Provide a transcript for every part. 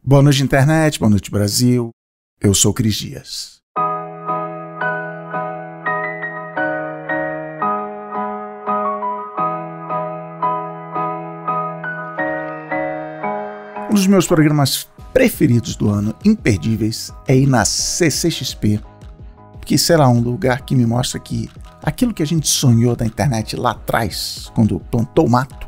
Boa noite, internet. Boa noite, Brasil. Eu sou o Cris Dias. Um dos meus programas preferidos do ano, imperdíveis, é ir na CCXP, porque será um lugar que me mostra que aquilo que a gente sonhou da internet lá atrás, quando plantou o mato,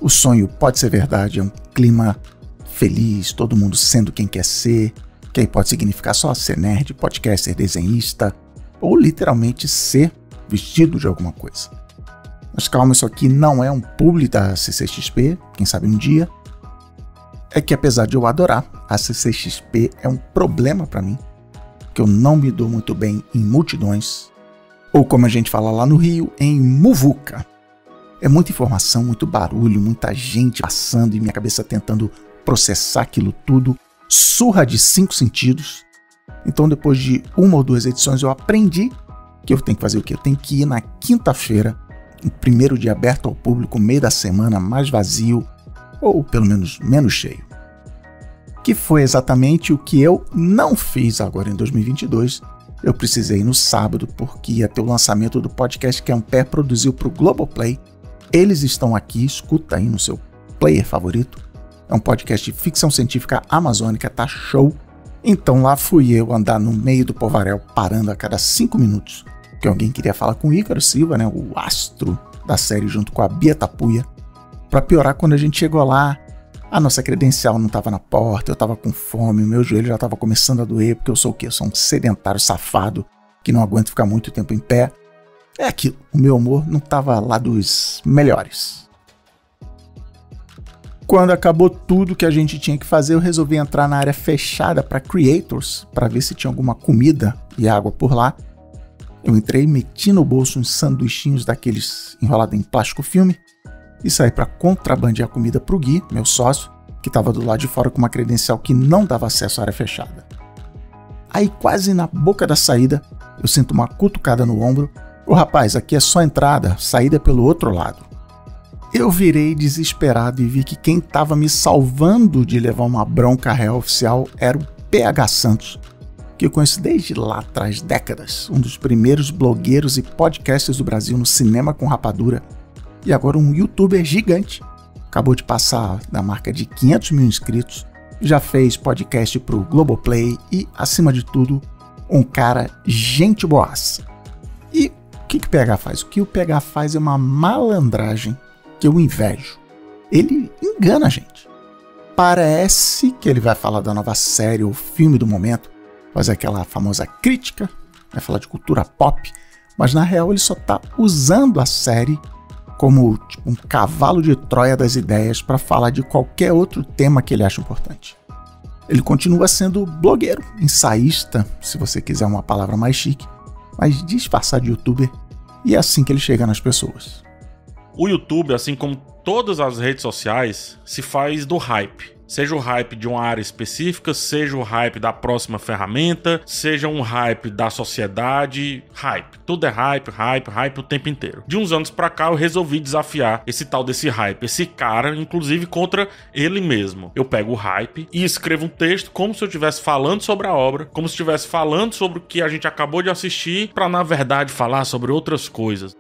o sonho pode ser verdade, é um clima feliz, todo mundo sendo quem quer ser, que aí pode significar só ser nerd, podcaster, desenhista, ou literalmente ser vestido de alguma coisa. Mas calma, isso aqui não é um publi da CCXP, quem sabe um dia. É que apesar de eu adorar, a CCXP é um problema pra mim, que eu não me dou muito bem em multidões, ou como a gente fala lá no Rio, em muvuca. É muita informação, muito barulho, muita gente passando e minha cabeça tentando processar aquilo tudo, surra de 5 sentidos. Então depois de 1 ou 2 edições eu aprendi que eu tenho que fazer o quê? Eu tenho que ir na quinta-feira, o primeiro dia aberto ao público, meio da semana, mais vazio, ou pelo menos menos cheio. Que foi exatamente o que eu não fiz agora em 2022. Eu precisei ir no sábado porque ia ter o lançamento do podcast que a Ampere produziu para o Globoplay. Eles estão aqui, escuta aí no seu player favorito. É um podcast de ficção científica amazônica, tá show. Então lá fui eu andar no meio do povaréu, parando a cada 5 minutos, que alguém queria falar com o Ícaro Silva, né, o astro da série, junto com a Bia Tapuia. Pra piorar, quando a gente chegou lá, a nossa credencial não tava na porta, eu tava com fome, o meu joelho já tava começando a doer, porque eu sou o quê? Eu sou um sedentário safado, que não aguento ficar muito tempo em pé. É aquilo, o meu humor não tava lá dos melhores. Quando acabou tudo que a gente tinha que fazer, eu resolvi entrar na área fechada para creators, para ver se tinha alguma comida e água por lá. Eu entrei, meti no bolso uns sanduichinhos daqueles enrolados em plástico filme e saí para contrabandear comida pro Gui, meu sócio, que estava do lado de fora com uma credencial que não dava acesso à área fechada. Aí, quase na boca da saída, eu sinto uma cutucada no ombro. Ô rapaz, aqui é só entrada, saída é pelo outro lado. Eu virei desesperado e vi que quem estava me salvando de levar uma bronca real oficial era o PH Santos, que eu conheço desde lá atrás, décadas, um dos primeiros blogueiros e podcasters do Brasil no cinema com rapadura, e agora um youtuber gigante. Acabou de passar da marca de 500 mil inscritos, já fez podcast pro Globoplay e, acima de tudo, um cara gente boaça. E o que o PH faz? O que o PH faz é uma malandragem que eu invejo. Ele engana a gente. Parece que ele vai falar da nova série ou filme do momento, fazer aquela famosa crítica, vai falar de cultura pop, mas na real ele só tá usando a série como tipo, um cavalo de Troia das ideias para falar de qualquer outro tema que ele acha importante. Ele continua sendo blogueiro, ensaísta, se você quiser uma palavra mais chique, mas disfarçado de youtuber, e é assim que ele chega nas pessoas. O YouTube, assim como todas as redes sociais, se faz do hype. Seja o hype de uma área específica, seja o hype da próxima ferramenta, seja um hype da sociedade, hype. Tudo é hype, hype, hype o tempo inteiro. De uns anos pra cá eu resolvi desafiar esse tal desse hype, esse cara, inclusive contra ele mesmo. Eu pego o hype e escrevo um texto como se eu estivesse falando sobre a obra, como se estivesse falando sobre o que a gente acabou de assistir, pra na verdade falar sobre outras coisas.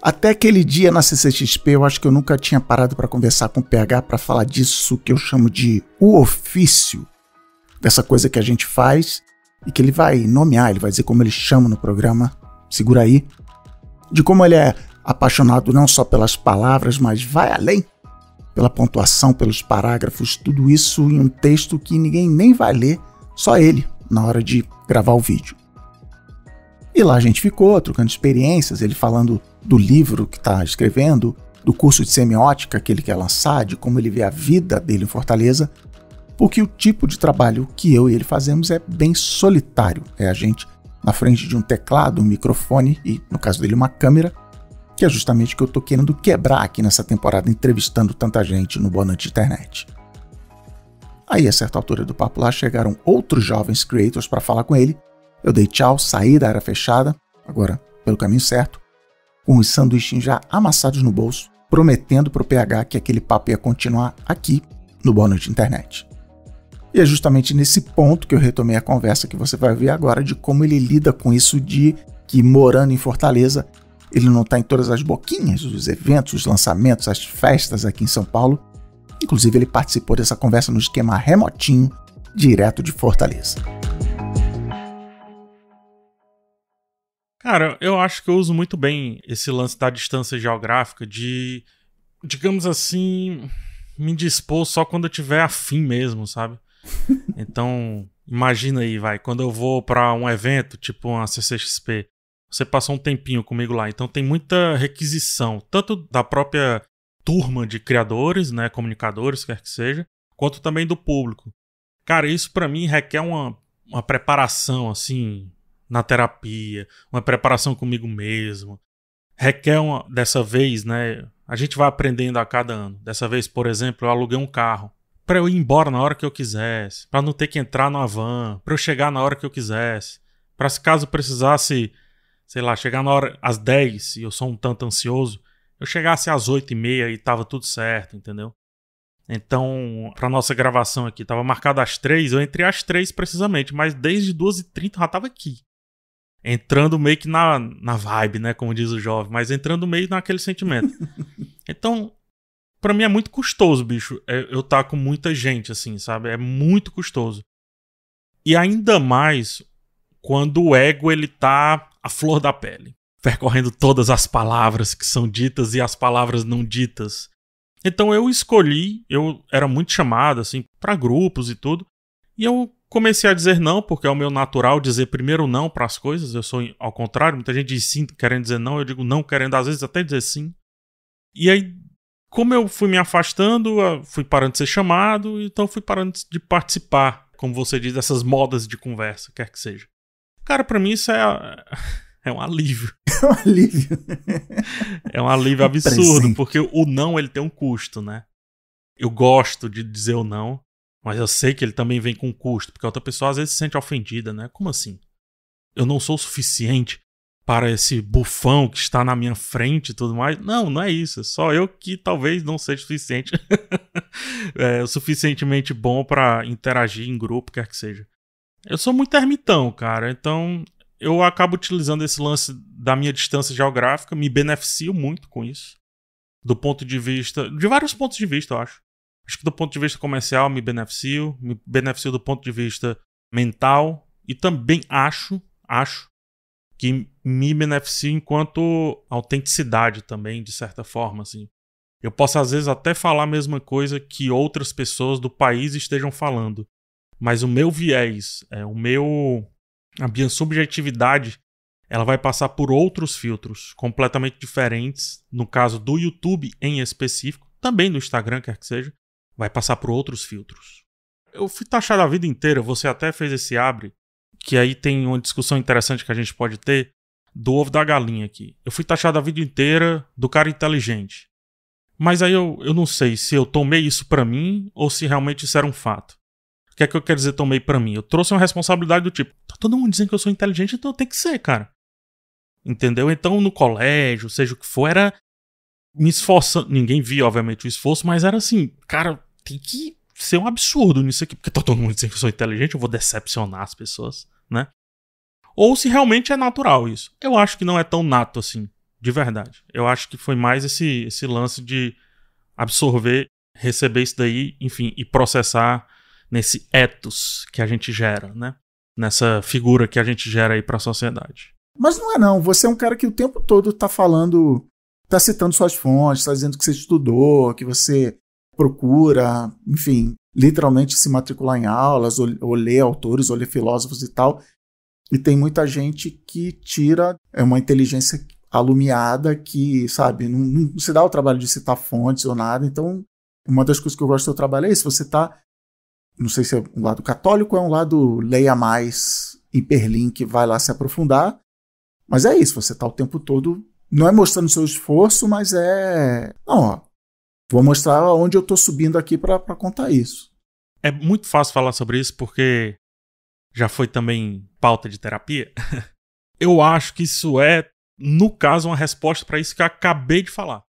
Até aquele dia na CCXP, eu acho que eu nunca tinha parado para conversar com o PH para falar disso que eu chamo de o ofício, dessa coisa que a gente faz e que ele vai nomear, ele vai dizer como ele chama no programa, segura aí, de como ele é apaixonado não só pelas palavras, mas vai além, pela pontuação, pelos parágrafos, tudo isso em um texto que ninguém nem vai ler, só ele, na hora de gravar o vídeo. E lá a gente ficou trocando experiências, ele falando do livro que está escrevendo, do curso de semiótica que ele quer lançar, de como ele vê a vida dele em Fortaleza, porque o tipo de trabalho que eu e ele fazemos é bem solitário. É a gente na frente de um teclado, um microfone e, no caso dele, uma câmera, que é justamente o que eu estou querendo quebrar aqui nessa temporada, entrevistando tanta gente no Boa Noite Internet. Aí, a certa altura do papo lá, chegaram outros jovens creators para falar com ele. Eu dei tchau, saí da área fechada, agora pelo caminho certo, com os sanduichinhos já amassados no bolso, prometendo pro PH que aquele papo ia continuar aqui no Boa Noite Internet. E é justamente nesse ponto que eu retomei a conversa que você vai ver agora de como ele lida com isso de que morando em Fortaleza, ele não está em todas as boquinhas dos eventos, os lançamentos, as festas aqui em São Paulo. Inclusive ele participou dessa conversa no esquema remotinho, direto de Fortaleza. Cara, eu acho que eu uso muito bem esse lance da distância geográfica de, digamos assim, me dispor só quando eu tiver afim mesmo, sabe? Então, imagina aí, quando eu vou pra um evento, tipo uma CCXP, você passou um tempinho comigo lá, então tem muita requisição, tanto da própria turma de criadores, né, comunicadores, quer que seja, quanto também do público. Cara, isso pra mim requer uma preparação, assim, na terapia, uma preparação comigo mesmo. Requer dessa vez, né, a gente vai aprendendo a cada ano. Dessa vez, por exemplo, eu aluguei um carro pra eu ir embora na hora que eu quisesse, pra não ter que entrar numa van, pra eu chegar na hora que eu quisesse, pra se caso precisasse, sei lá, chegar na hora às 10 e eu sou um tanto ansioso, eu chegasse às 8h30 e tava tudo certo, entendeu? Então, pra nossa gravação aqui, tava marcado às 3, eu entrei às 3 precisamente, mas desde 2h30 eu já tava aqui. Entrando meio que na vibe, né, como diz o jovem, mas entrando meio naquele sentimento. Então, pra mim é muito custoso, bicho, eu tá com muita gente, assim, sabe? É muito custoso. E ainda mais quando o ego, ele tá à flor da pele, percorrendo todas as palavras que são ditas e as palavras não ditas. Então eu era muito chamado, assim, pra grupos e tudo, e eu comecei a dizer não, porque é o meu natural dizer primeiro não pras coisas. Eu sou ao contrário, muita gente diz sim querendo dizer não, eu digo não querendo às vezes até dizer sim. E aí, como eu fui me afastando, fui parando de ser chamado, então fui parando de participar, como você diz, dessas modas de conversa, quer que seja. Cara, pra mim isso é um alívio. É um alívio. É um alívio absurdo, porque o não, ele tem um custo, né? Eu gosto de dizer o não, mas eu sei que ele também vem com custo, porque a outra pessoa às vezes se sente ofendida, né? Como assim? Eu não sou o suficiente para esse bufão que está na minha frente e tudo mais? Não, não é isso. É só eu que talvez não seja suficiente. O suficientemente bom para interagir em grupo, quer que seja. Eu sou muito ermitão, cara. Então eu acabo utilizando esse lance da minha distância geográfica, me beneficio muito com isso. Do ponto de vista... De vários pontos de vista, eu acho. Acho que do ponto de vista comercial me beneficio do ponto de vista mental e também acho que me beneficio enquanto autenticidade também, de certa forma, assim. Eu posso às vezes até falar a mesma coisa que outras pessoas do país estejam falando, mas o meu viés, a minha subjetividade, ela vai passar por outros filtros completamente diferentes, no caso do YouTube em específico, também do Instagram, quer que seja, vai passar por outros filtros. Eu fui taxado a vida inteira, você até fez esse abre, que aí tem uma discussão interessante que a gente pode ter, do ovo da galinha aqui. Eu fui taxado a vida inteira do cara inteligente. Mas aí eu não sei se eu tomei isso pra mim ou se realmente isso era um fato. O que é que eu quero dizer tomei pra mim? Eu trouxe uma responsabilidade do tipo, tá todo mundo dizendo que eu sou inteligente, então eu tenho que ser, cara. Entendeu? Então no colégio, seja o que for, era me esforçando. Ninguém via, obviamente, o esforço, mas era assim, cara, tem que ser um absurdo nisso aqui, porque tá todo mundo dizendo que eu sou inteligente, eu vou decepcionar as pessoas, né? Ou se realmente é natural isso. Eu acho que não é tão nato assim, de verdade. Eu acho que foi mais esse lance de absorver, receber isso daí, enfim, e processar nesse ethos que a gente gera, né? Nessa figura que a gente gera aí pra sociedade. Mas não é não, você é um cara que o tempo todo tá falando, tá citando suas fontes, tá dizendo que você estudou, que você procura, enfim, literalmente se matricular em aulas, ou ler autores, ou ler filósofos e tal. E tem muita gente que tira uma inteligência alumiada que, sabe, não se dá o trabalho de citar fontes ou nada. Então, uma das coisas que eu gosto do seu trabalho é isso. Você tá, não sei se é um lado católico ou é um lado leia mais, hiperlink, vai lá se aprofundar. Mas é isso, você tá o tempo todo, não é mostrando seu esforço, mas vou mostrar onde eu tô subindo aqui pra contar isso. É muito fácil falar sobre isso porque já foi também pauta de terapia. Eu acho que isso é, no caso, uma resposta para isso que eu acabei de falar.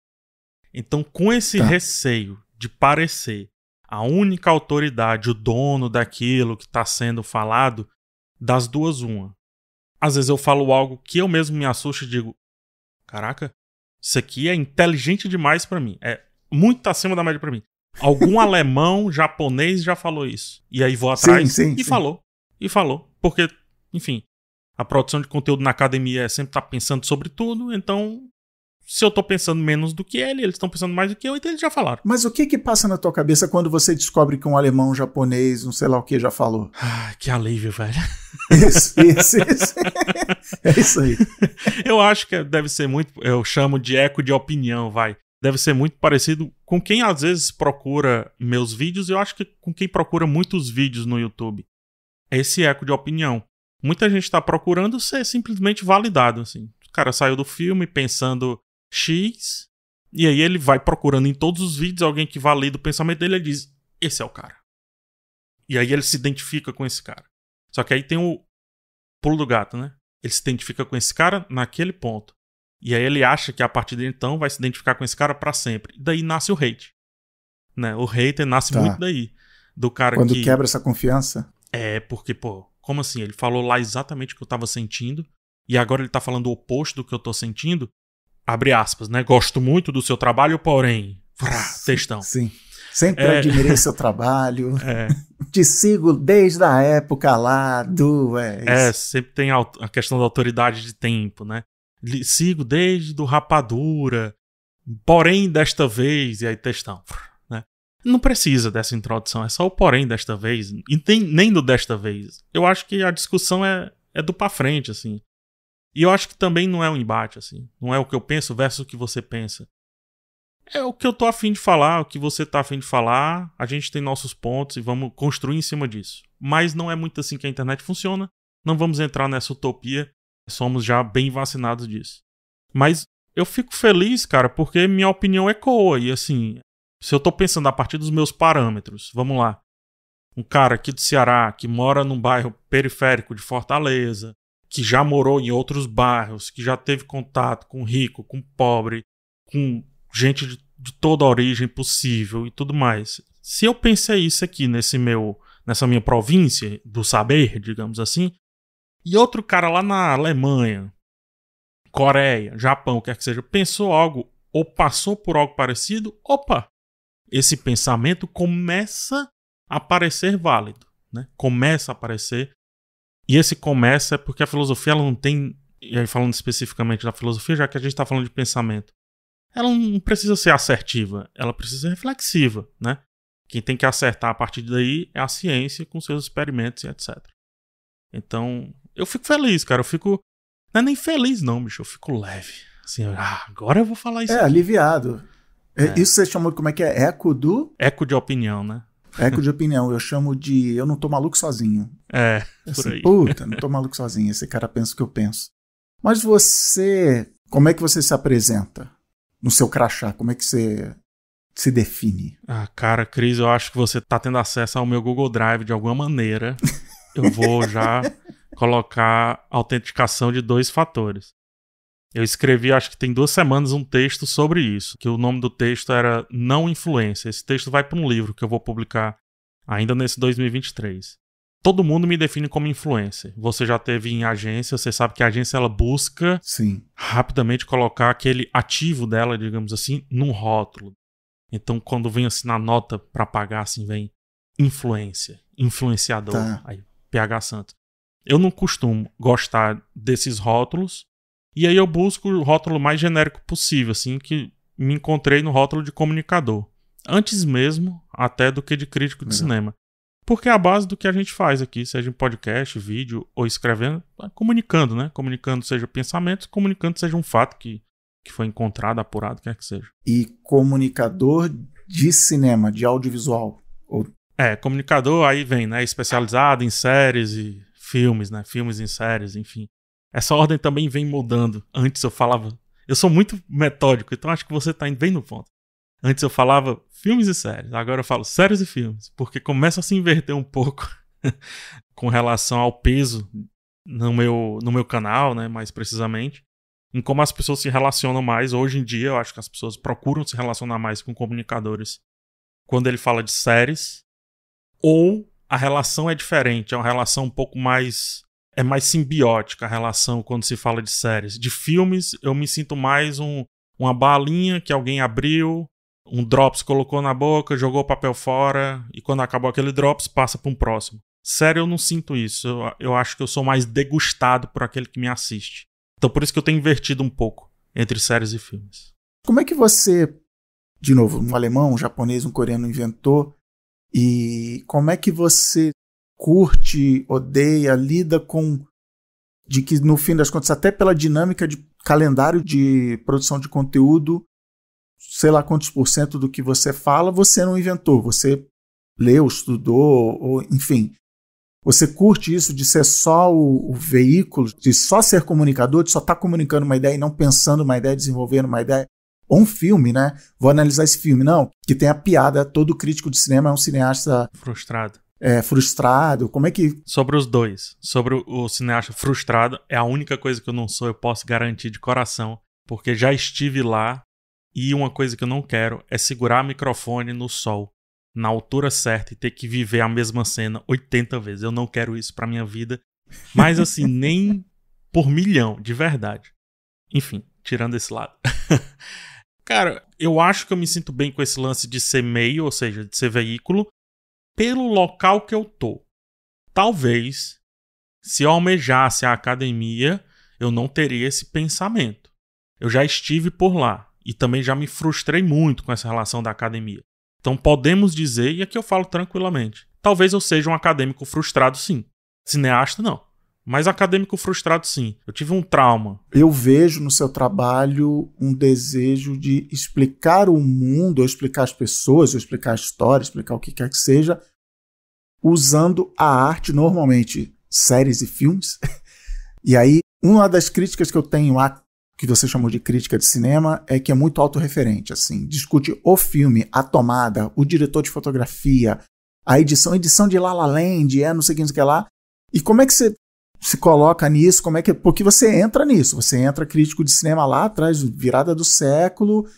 Então, com esse receio de parecer a única autoridade, o dono daquilo que está sendo falado, das duas uma. Às vezes eu falo algo que eu mesmo me assusto e digo, caraca, isso aqui é inteligente demais pra mim. É muito acima da média pra mim. Algum alemão, japonês já falou isso. E aí vou atrás e falou. E falou. Porque, enfim, a produção de conteúdo na academia é sempre estar pensando sobre tudo, então... Se eu tô pensando menos do que eles estão pensando mais do que eu, então eles já falaram. Mas o que passa na tua cabeça quando você descobre que um alemão, um japonês, não sei lá o que já falou? Ah, que alívio, velho. Isso. É isso aí. Eu acho que deve ser muito, eu chamo de eco de opinião, vai. Deve ser muito parecido com quem às vezes procura meus vídeos, eu acho que com quem procura muitos vídeos no YouTube. É esse eco de opinião. Muita gente tá procurando ser simplesmente validado, assim. O cara saiu do filme pensando... X, e aí ele vai procurando em todos os vídeos alguém que valida o pensamento dele e ele diz, esse é o cara. E aí ele se identifica com esse cara. Só que aí tem o pulo do gato, né? Ele se identifica com esse cara naquele ponto. E aí ele acha que a partir de então vai se identificar com esse cara pra sempre. E daí nasce o hate. Né? O hater nasce muito daí. Do cara quando quebra essa confiança? É, porque, como assim? Ele falou lá exatamente o que eu tava sentindo, e agora ele tá falando o oposto do que eu tô sentindo. Abre aspas, né? Gosto muito do seu trabalho, porém... Textão. Sim. Sempre admirei seu trabalho. Te sigo desde a época lá do... sempre tem a questão da autoridade de tempo, né? Sigo desde do Rapadura, porém desta vez... E aí, textão. Né? Não precisa dessa introdução, é só o porém desta vez. E nem do desta vez. Eu acho que a discussão é do pra frente, assim. E eu acho que também não é um embate, assim. Não é o que eu penso versus o que você pensa. É o que eu tô afim de falar, o que você tá afim de falar. A gente tem nossos pontos e vamos construir em cima disso. Mas não é muito assim que a internet funciona. Não vamos entrar nessa utopia. Somos já bem vacinados disso. Mas eu fico feliz, cara, porque minha opinião ecoa. E assim, se eu tô pensando a partir dos meus parâmetros, vamos lá. Um cara aqui do Ceará que mora num bairro periférico de Fortaleza, que já morou em outros bairros, que já teve contato com rico, com pobre, com gente de toda a origem possível e tudo mais. Se eu pensei isso aqui nessa minha província do saber, digamos assim, e outro cara lá na Alemanha, Coreia, Japão, quer que seja, pensou algo ou passou por algo parecido, opa, esse pensamento começa a parecer válido, né? Começa a aparecer. E esse começa é porque a filosofia ela não tem, e aí falando especificamente da filosofia, já que a gente está falando de pensamento, ela não precisa ser assertiva, ela precisa ser reflexiva, né? Quem tem que acertar a partir daí é a ciência com seus experimentos e etc. Então, eu fico feliz, cara, não é nem feliz não, bicho, eu fico leve. Assim, agora eu vou falar isso aqui. Aliviado. Isso você chamou de como é que é? Eco de opinião, né? Eco de opinião, eu chamo de eu não tô maluco sozinho. Por aí. Puta, não tô maluco sozinho, esse cara pensa o que eu penso. Mas como é que você se apresenta no seu crachá? Como é que você se define? Cara, Cris, eu acho que você tá tendo acesso ao meu Google Drive de alguma maneira. Eu vou já colocar autenticação de 2 fatores. Eu escrevi, acho que tem 2 semanas, um texto sobre isso, que o nome do texto era Não Influência. Esse texto vai para um livro que eu vou publicar ainda nesse 2023. Todo mundo me define como influencer. Você já teve em agência, você sabe que a agência ela busca rapidamente colocar aquele ativo dela, digamos assim, num rótulo. Então, quando vem assim na nota para pagar, assim, vem influência, influenciador, aí PH Santos. Eu não costumo gostar desses rótulos. E aí eu busco o rótulo mais genérico possível, assim, que me encontrei no rótulo de comunicador. Antes mesmo, até do que de crítico de cinema. Porque é a base do que a gente faz aqui, seja em podcast, vídeo ou escrevendo, comunicando, né? Comunicando seja pensamentos, comunicando seja um fato que foi encontrado, apurado, quer que seja. E comunicador de cinema, de audiovisual? Comunicador aí vem, né? Especializado em séries e filmes, né? Filmes em séries, enfim. Essa ordem também vem mudando. Antes eu falava... Eu sou muito metódico, então acho que você tá indo bem no ponto. Antes eu falava filmes e séries. Agora eu falo séries e filmes. Porque começa a se inverter um pouco com relação ao peso no meu canal, né? Mais precisamente. Em como as pessoas se relacionam mais. Hoje em dia eu acho que as pessoas procuram se relacionar mais com comunicadores quando ele fala de séries, ou a relação é diferente, é uma relação um pouco mais... é mais simbiótica a relação quando se fala de séries. De filmes, eu me sinto mais uma balinha que alguém abriu, um drops colocou na boca, jogou o papel fora, e quando acabou aquele drops, passa para um próximo. Sério, eu não sinto isso. Eu acho que eu sou mais degustado por aquele que me assiste. Então por isso que eu tenho invertido um pouco entre séries e filmes. Como é que você, de novo, um alemão, um japonês, um coreano inventou, e como é que você curte, odeia, lida com... de que no fim das contas, até pela dinâmica de calendário de produção de conteúdo, sei lá quantos % do que você fala, você não inventou, você leu, estudou, ou enfim. Você curte isso de ser só o veículo, de só ser comunicador, de só estar comunicando uma ideia e não pensando uma ideia, desenvolvendo uma ideia? Ou um filme, né? Vou analisar esse filme. Não, que tem a piada, todo crítico de cinema é um cineasta... frustrado. Frustrado. Como é que... Sobre os dois. Sobre o cineasta frustrado, é a única coisa que eu não sou, eu posso garantir de coração, porque já estive lá e uma coisa que eu não quero é segurar o microfone no sol, na altura certa, e ter que viver a mesma cena 80 vezes. Eu não quero isso pra minha vida. Mas assim, nem por milhão, de verdade. Enfim, tirando esse lado. Cara, eu acho que eu me sinto bem com esse lance de ser meio, ou seja, de ser veículo, pelo local que eu tô. Talvez, se eu almejasse a academia, eu não teria esse pensamento. Eu já estive por lá e também já me frustrei muito com essa relação da academia. Então podemos dizer, e aqui eu falo tranquilamente, talvez eu seja um acadêmico frustrado, sim. Cineasta, não. Mas acadêmico frustrado, sim. Eu tive um trauma. Eu vejo no seu trabalho um desejo de explicar o mundo, ou explicar as pessoas, ou explicar a história, explicar o que quer que seja, usando a arte, normalmente séries e filmes. E aí, uma das críticas que eu tenho a que você chamou de crítica de cinema é que é muito autorreferente, assim, discute o filme, a tomada, o diretor de fotografia, a edição de La La Land, não sei o que lá. E como é que você se coloca nisso? Como é que... Porque você entra nisso, você entra crítico de cinema lá atrás, virada do século,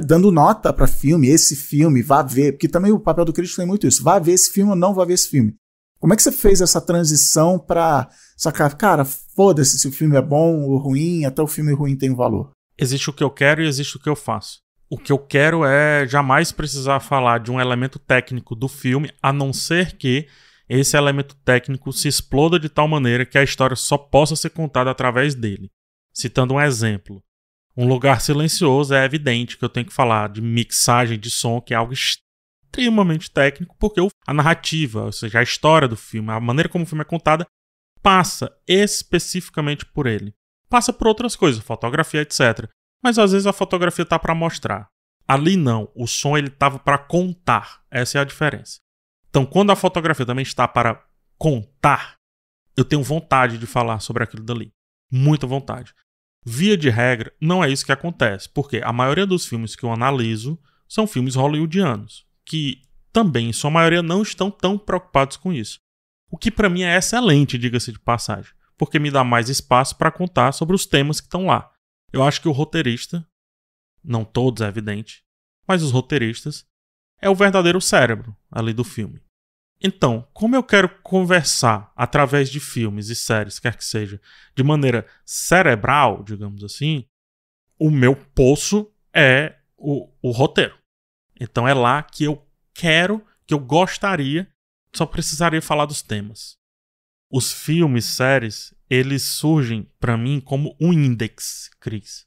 dando nota para filme, esse filme, vá ver, porque também o papel do crítico tem muito isso, vá ver esse filme ou não vá ver esse filme. Como é que você fez essa transição para sacar, cara, foda-se se o filme é bom ou ruim, até o filme ruim tem valor? Existe o que eu quero e existe o que eu faço. O que eu quero é jamais precisar falar de um elemento técnico do filme, a não ser que esse elemento técnico se exploda de tal maneira que a história só possa ser contada através dele. Citando um exemplo. Um Lugar Silencioso, é evidente que eu tenho que falar de mixagem de som, que é algo extremamente técnico, porque a narrativa, ou seja, a história do filme, a maneira como o filme é contada, passa especificamente por ele. Passa por outras coisas, fotografia, etc. Mas às vezes a fotografia tá para mostrar. Ali não, o som ele tava para contar. Essa é a diferença. Então, quando a fotografia também está para contar, eu tenho vontade de falar sobre aquilo dali. Muita vontade. Via de regra, não é isso que acontece, porque a maioria dos filmes que eu analiso são filmes hollywoodianos, que também, em sua maioria, não estão tão preocupados com isso. O que para mim é excelente, diga-se de passagem, porque me dá mais espaço para contar sobre os temas que estão lá. Eu acho que o roteirista, não todos é evidente, mas os roteiristas, é o verdadeiro cérebro ali do filme. Então, como eu quero conversar através de filmes e séries, quer que seja, de maneira cerebral, digamos assim, o meu poço é o roteiro. Então é lá que eu quero, que eu gostaria, só precisaria falar dos temas. Os filmes, séries, eles surgem para mim como um índex, Cris.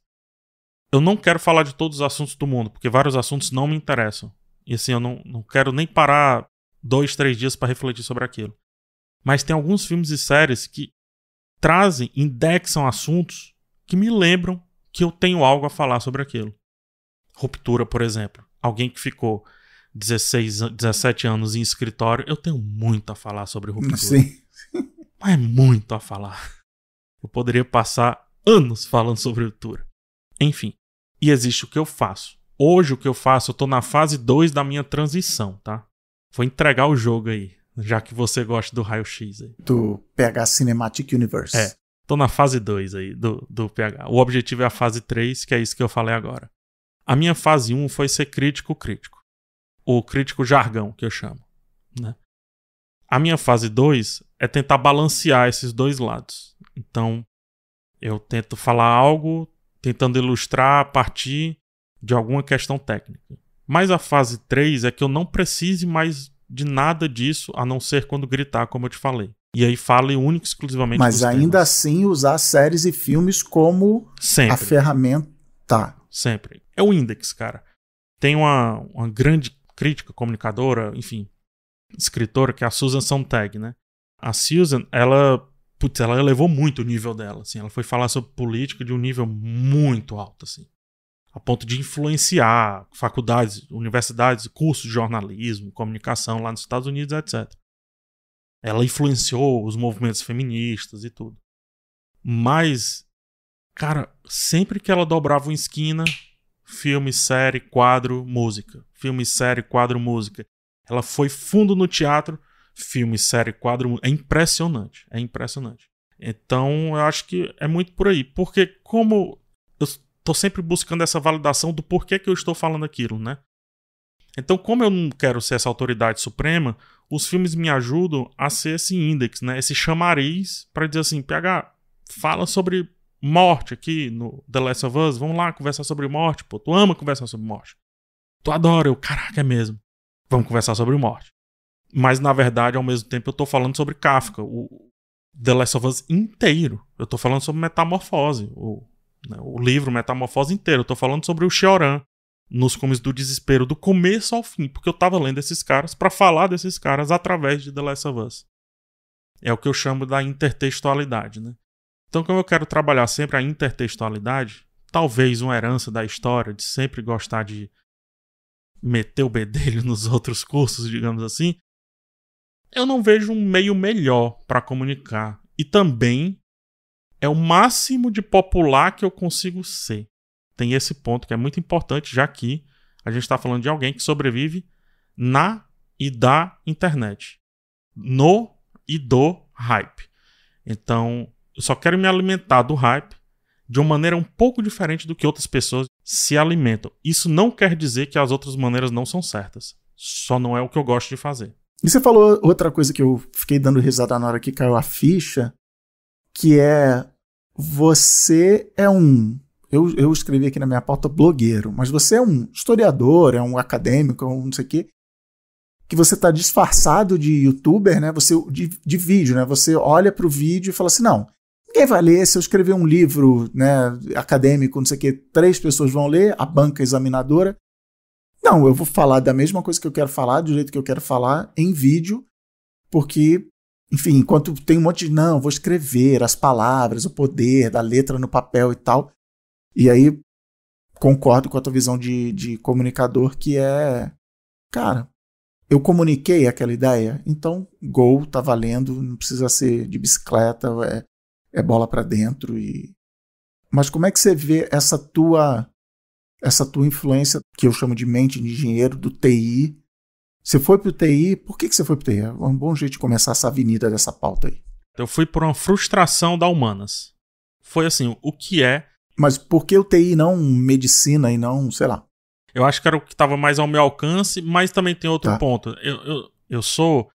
Eu não quero falar de todos os assuntos do mundo, porque vários assuntos não me interessam. E assim, eu não quero nem parar 2, 3 dias para refletir sobre aquilo. Mas tem alguns filmes e séries que trazem, indexam assuntos que me lembram que eu tenho algo a falar sobre aquilo. Ruptura, por exemplo. Alguém que ficou 17 anos em escritório, eu tenho muito a falar sobre ruptura. Sim. Mas muito a falar. Eu poderia passar anos falando sobre ruptura. Enfim. E existe o que eu faço. Hoje o que eu faço, eu tô na fase 2 da minha transição, tá? Vou entregar o jogo aí, já que você gosta do raio-x aí. Do PH Cinematic Universe. É, tô na fase 2 aí do PH. O objetivo é a fase 3, que é isso que eu falei agora. A minha fase 1 foi ser crítico. o crítico jargão, que eu chamo, né? A minha fase 2 é tentar balancear esses dois lados. Então, eu tento falar algo tentando ilustrar a partir de alguma questão técnica. Mas a fase 3 é que eu não precise mais de nada disso, a não ser quando gritar, como eu te falei. E aí fale único e exclusivamente Mas dos ainda temas. assim usar séries e filmes como Sempre. a ferramenta. Sempre. É o Index, cara. Tem uma grande crítica, comunicadora, enfim, escritora, que é a Susan Sontag, né? A Susan, ela elevou muito o nível dela, assim. Ela foi falar sobre política de um nível muito alto, assim. A ponto de influenciar faculdades, universidades, cursos de jornalismo, comunicação lá nos Estados Unidos, etc. Ela influenciou os movimentos feministas e tudo. Mas, cara, sempre que ela dobrava uma esquina, filme, série, quadro, música. Filme, série, quadro, música. Ela foi fundo no teatro, filme, série, quadro, música. É impressionante, é impressionante. Então, eu acho que é muito por aí. Porque como eu tô sempre buscando essa validação do porquê que eu estou falando aquilo, né? Então, como eu não quero ser essa autoridade suprema, os filmes me ajudam a ser esse índex, né? Esse chamariz para dizer assim, PH, fala sobre morte aqui no The Last of Us, vamos lá conversar sobre morte, pô, tu ama conversar sobre morte. Tu adora, eu, caraca, é mesmo. Vamos conversar sobre morte. Mas, na verdade, ao mesmo tempo, eu tô falando sobre Kafka, o The Last of Us inteiro. Eu tô falando sobre Metamorfose, o livro Metamorfose inteiro. Eu tô falando sobre o Cioran, nos Cumes do Desespero, do começo ao fim, porque eu tava lendo esses caras pra falar desses caras através de The Last of Us. É o que eu chamo da intertextualidade, né? Então, como eu quero trabalhar sempre a intertextualidade, talvez uma herança da história, de sempre gostar de meter o bedelho nos outros cursos, digamos assim, eu não vejo um meio melhor pra comunicar. E também é o máximo de popular que eu consigo ser. Tem esse ponto que é muito importante, já que a gente está falando de alguém que sobrevive na e da internet. No e do hype. Então, eu só quero me alimentar do hype de uma maneira um pouco diferente do que outras pessoas se alimentam. Isso não quer dizer que as outras maneiras não são certas. Só não é o que eu gosto de fazer. E você falou outra coisa que eu fiquei dando risada na hora que caiu a ficha, que é você é um... Eu escrevi aqui na minha pauta blogueiro, mas você é um historiador, é um acadêmico, é um não sei o quê, que você está disfarçado de youtuber, né? Você, de vídeo, né? Você olha para o vídeo e fala assim, não, ninguém vai ler, se eu escrever um livro, né, acadêmico, não sei o quê, 3 pessoas vão ler, a banca examinadora. Não, eu vou falar da mesma coisa que eu quero falar, do jeito que eu quero falar, em vídeo, porque, enfim, enquanto tem um monte de, não, vou escrever as palavras, o poder da letra no papel e tal. E aí, concordo com a tua visão de comunicador, que é, cara, eu comuniquei aquela ideia, então gol, tá valendo, não precisa ser de bicicleta, é bola pra dentro. Mas como é que você vê essa tua influência, que eu chamo de mente de engenheiro, do TI? Você foi pro TI, por que você foi pro TI? É um bom jeito de começar essa avenida dessa pauta aí. Eu fui por uma frustração da humanas. Foi assim, o que é... Mas por que o TI não medicina e não, sei lá? Eu acho que era o que estava mais ao meu alcance, mas também tem outro ponto. Eu sou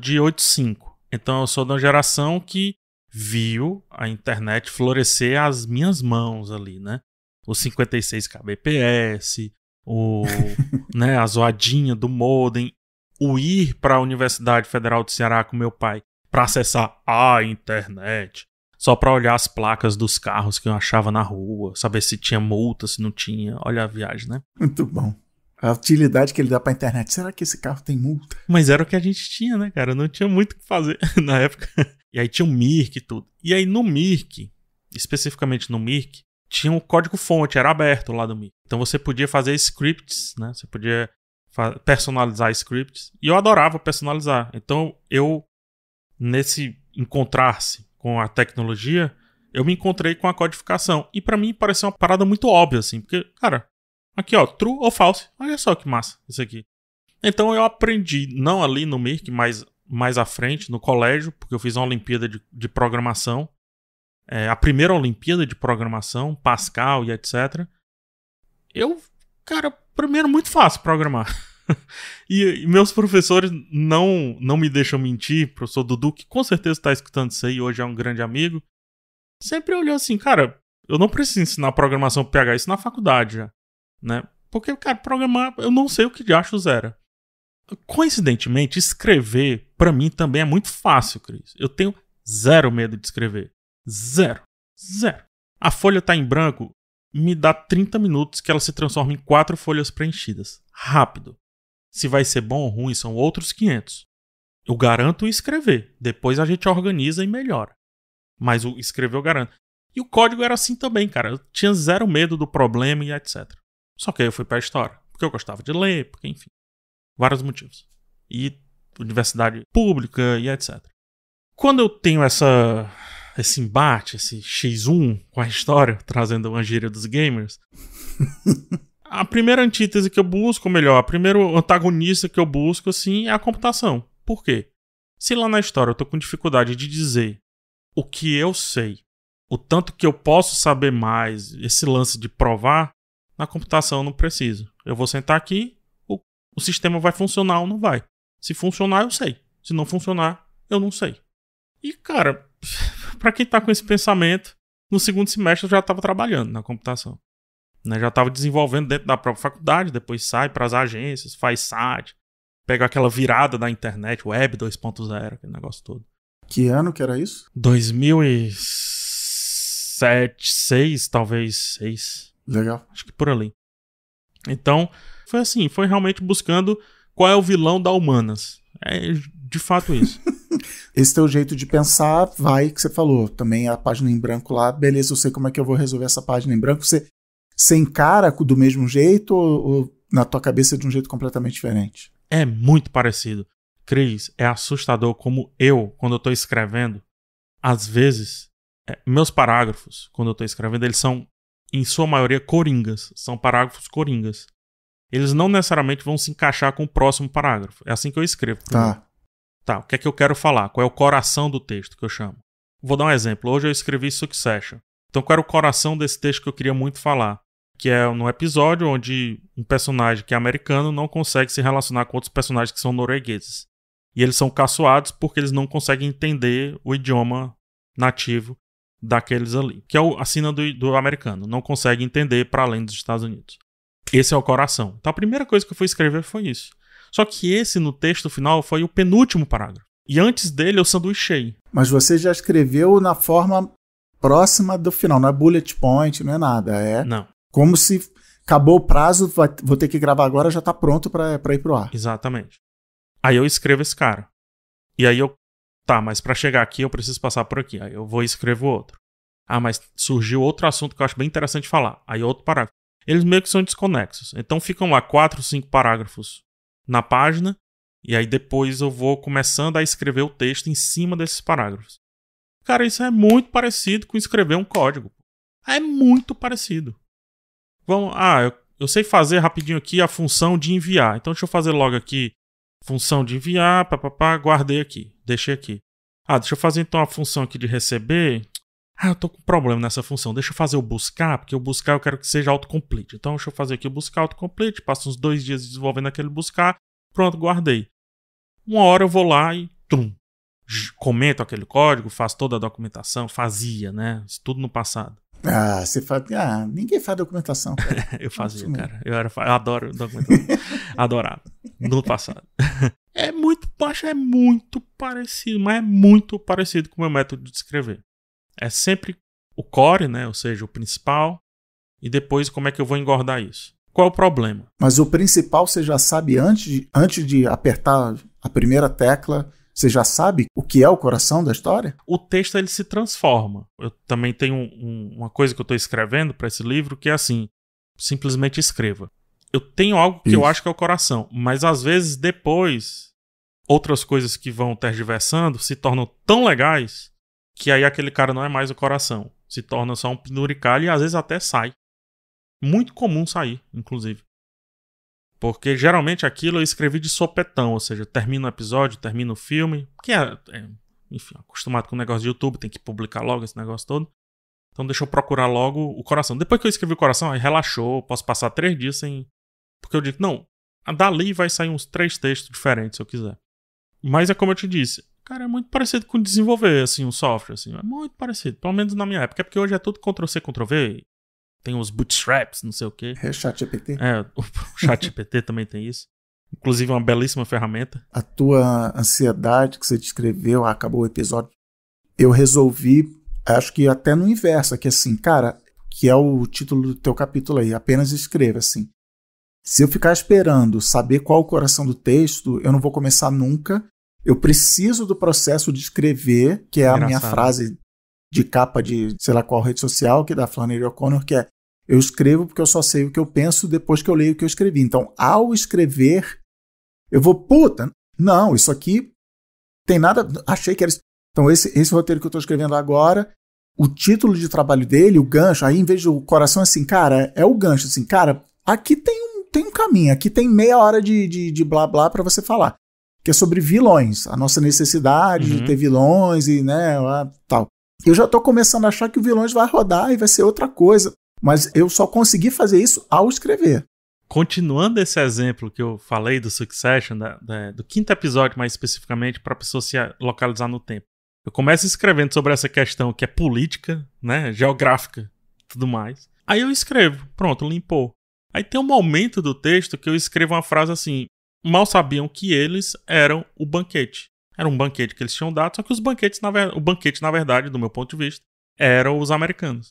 de 85, então eu sou da geração que viu a internet florescer às minhas mãos ali, né? O 56 kbps, né, a zoadinha do modem, o ir para a Universidade Federal do Ceará com meu pai para acessar a internet, só para olhar as placas dos carros que eu achava na rua, saber se tinha multa, se não tinha. Olha a viagem, né? Muito bom. A utilidade que ele dá pra internet. Será que esse carro tem multa? Mas era o que a gente tinha, né, cara? Não tinha muito o que fazer na época. E aí tinha o Mirk e tudo. E aí no Mirk, especificamente no Mirk, tinha um código-fonte, era aberto lá do Mirk. Então você podia fazer scripts, né? Você podia personalizar scripts. E eu adorava personalizar. Então eu, nesse encontrar-se com a tecnologia, eu me encontrei com a codificação. E pra mim pareceu uma parada muito óbvia, assim. Porque, cara, aqui ó, true ou false. Olha só que massa isso aqui. Então eu aprendi, não ali no Mirk, mas mais à frente, no colégio, porque eu fiz uma Olimpíada de programação. A primeira Olimpíada de programação, Pascal e etc. Eu, cara, primeiro muito fácil programar. E meus professores não me deixam mentir, professor Dudu, que com certeza está escutando isso aí, hoje é um grande amigo, sempre olhou assim, cara, eu não preciso ensinar programação PH, isso na faculdade já, né? Porque, cara, programar, eu não sei o que de achos era. Coincidentemente, escrever, pra mim, também é muito fácil, Cris. Eu tenho zero medo de escrever. Zero. A folha tá em branco, me dá 30 minutos que ela se transforma em 4 folhas preenchidas. Rápido. Se vai ser bom ou ruim, são outros 500. Eu garanto escrever. Depois a gente organiza e melhora. Mas o escrever eu garanto. E o código era assim também, cara. Eu tinha zero medo do problema e etc. Só que aí eu fui pra história. Porque eu gostava de ler, porque enfim. Vários motivos. E universidade pública e etc. Quando eu tenho esse embate, esse X1 com a história, trazendo uma gíria dos gamers, a primeira antítese que eu busco, ou melhor, a primeira antagonista que eu busco, assim, é a computação. Por quê? Se lá na história eu tô com dificuldade de dizer o que eu sei, o tanto que eu posso saber mais, esse lance de provar, na computação eu não preciso. Eu vou sentar aqui, o sistema vai funcionar ou não vai. Se funcionar, eu sei. Se não funcionar, eu não sei. E, cara, pra quem tá com esse pensamento, no segundo semestre eu já tava trabalhando na computação. Né? Já tava desenvolvendo dentro da própria faculdade, depois sai pras agências, faz site, pega aquela virada da internet, web 2.0, aquele negócio todo. Que ano que era isso? 2007, 6, talvez 6. Legal. Acho que por ali. Então, foi assim, foi realmente buscando qual é o vilão da Humanas. É de fato isso. Esse teu jeito de pensar vai, que você falou, também a página em branco lá, beleza, eu sei como é que eu vou resolver essa página em branco. Você encara do mesmo jeito ou na tua cabeça de um jeito completamente diferente? É muito parecido. Cris, é assustador como eu, quando eu tô escrevendo, às vezes, meus parágrafos, quando eu tô escrevendo, eles são, em sua maioria, coringas. São parágrafos coringas. Eles não necessariamente vão se encaixar com o próximo parágrafo. É assim que eu escrevo. Tá, o que é que eu quero falar? Qual é o coração do texto que eu chamo? Vou dar um exemplo. Hoje eu escrevi Succession. Então qual era o coração desse texto que eu queria muito falar? Que é no episódio onde um personagem que é americano não consegue se relacionar com outros personagens que são noruegueses. E eles são caçoados porque eles não conseguem entender o idioma nativo daqueles ali. Que é a sina do americano. Não consegue entender para além dos Estados Unidos. Esse é o coração. Então a primeira coisa que eu fui escrever foi isso. Só que esse, no texto final, foi o penúltimo parágrafo. E antes dele eu sanduichei. Mas você já escreveu na forma próxima do final. Não é bullet point, não é nada. É não. Como se acabou o prazo, vou ter que gravar agora, já tá pronto pra ir pro ar. Exatamente. Aí eu escrevo esse cara. E aí mas pra chegar aqui eu preciso passar por aqui. Aí eu vou e escrevo outro. Mas surgiu outro assunto que eu acho bem interessante falar. Aí outro parágrafo. Eles meio que são desconexos. Então ficam lá 4, 5 parágrafos na página, e aí depois eu vou começando a escrever o texto em cima desses parágrafos. Cara, isso é muito parecido com escrever um código. É muito parecido. Vamos, eu sei fazer rapidinho aqui a função de enviar. Então deixa eu fazer logo aqui função de enviar, guardei aqui, deixei aqui. Deixa eu fazer então a função aqui de receber. Eu tô com problema nessa função. Deixa eu fazer o buscar, porque o buscar eu quero que seja autocomplete. Então deixa eu fazer aqui o buscar autocomplete. Passo uns 2 dias desenvolvendo aquele buscar. Pronto, guardei. Uma hora eu vou lá e comento aquele código, faço toda a documentação. Fazia, né? Isso tudo no passado. Você faz. Ninguém faz documentação, cara. Eu fazia, cara. Eu adoro documentação. Adorava. No passado. É muito parecido, mas é muito parecido com o meu método de escrever. É sempre o core, né? Ou seja, o principal. E depois como é que eu vou engordar isso. Qual é o problema? Mas o principal você já sabe antes de apertar a primeira tecla, você já sabe o que é o coração da história? O texto ele se transforma. Eu também tenho uma coisa que eu estou escrevendo para esse livro que é assim, simplesmente escreva. Eu tenho algo que eu acho que é o coração, mas às vezes depois outras coisas que vão tergiversando se tornam tão legais que aí aquele cara não é mais o coração. Se torna só um penduricalho e às vezes até sai. Muito comum sair, inclusive. Porque geralmente aquilo eu escrevi de sopetão, ou seja, termino o episódio, termino o filme, que enfim, acostumado com o negócio de YouTube, tem que publicar logo esse negócio todo. Então deixa eu procurar logo o coração. Depois que eu escrevi o coração, aí relaxou, posso passar 3 dias sem... Porque eu digo, não, Dali vai sair uns 3 textos diferentes, se eu quiser. Mas é como eu te disse, cara, é muito parecido com desenvolver, assim, um software, assim. É muito parecido, pelo menos na minha época. É porque hoje é tudo Ctrl-C, Ctrl-V. Tem os bootstraps, não sei o quê. É ChatGPT. O ChatGPT também tem isso. Inclusive uma belíssima ferramenta. A tua ansiedade que você descreveu, acabou o episódio. Eu resolvi, acho que até no inverso, que assim, cara, que é o título do teu capítulo aí, apenas escreva assim. Se eu ficar esperando saber qual o coração do texto, eu não vou começar nunca. Eu preciso do processo de escrever, que é a minha frase de capa de sei lá qual rede social, que é da Flannery O'Connor, que é: eu escrevo porque eu só sei o que eu penso depois que eu leio o que eu escrevi. Então, ao escrever, eu vou, não, isso aqui tem nada, achei que era isso. Então, esse roteiro que eu estou escrevendo agora, o título de trabalho dele, o gancho, aí em vez do coração, assim, cara, é o gancho, assim, cara, aqui tem um caminho, aqui tem meia hora de blá blá para você falar, que é sobre vilões, a nossa necessidade de ter vilões e, né, tal. Eu já estou começando a achar que o vilões vai rodar e vai ser outra coisa, mas eu só consegui fazer isso ao escrever. Continuando esse exemplo que eu falei do Succession, do 5º episódio mais especificamente, para a pessoa se localizar no tempo. Eu começo escrevendo sobre essa questão que é política, né, geográfica, tudo mais. Aí eu escrevo, pronto, limpou. Aí tem um momento do texto que eu escrevo uma frase assim: mal sabiam que eles eram o banquete. Era um banquete que eles tinham dado, só que o banquete, na verdade, do meu ponto de vista, eram os americanos.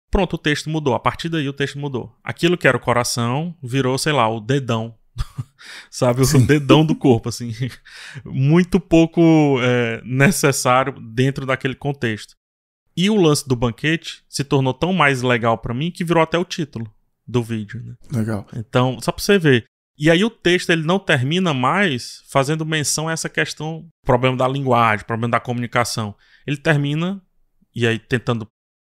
Pronto, o texto mudou. A partir daí o texto mudou. Aquilo que era o coração virou, sei lá, o dedão. Sabe? O dedão do corpo, assim. Muito pouco necessário dentro daquele contexto. E o lance do banquete se tornou tão mais legal pra mim que virou até o título do vídeo, né? Legal. Então, só pra você ver. E aí o texto ele não termina mais fazendo menção a essa questão, problema da linguagem, problema da comunicação. Ele termina, e aí tentando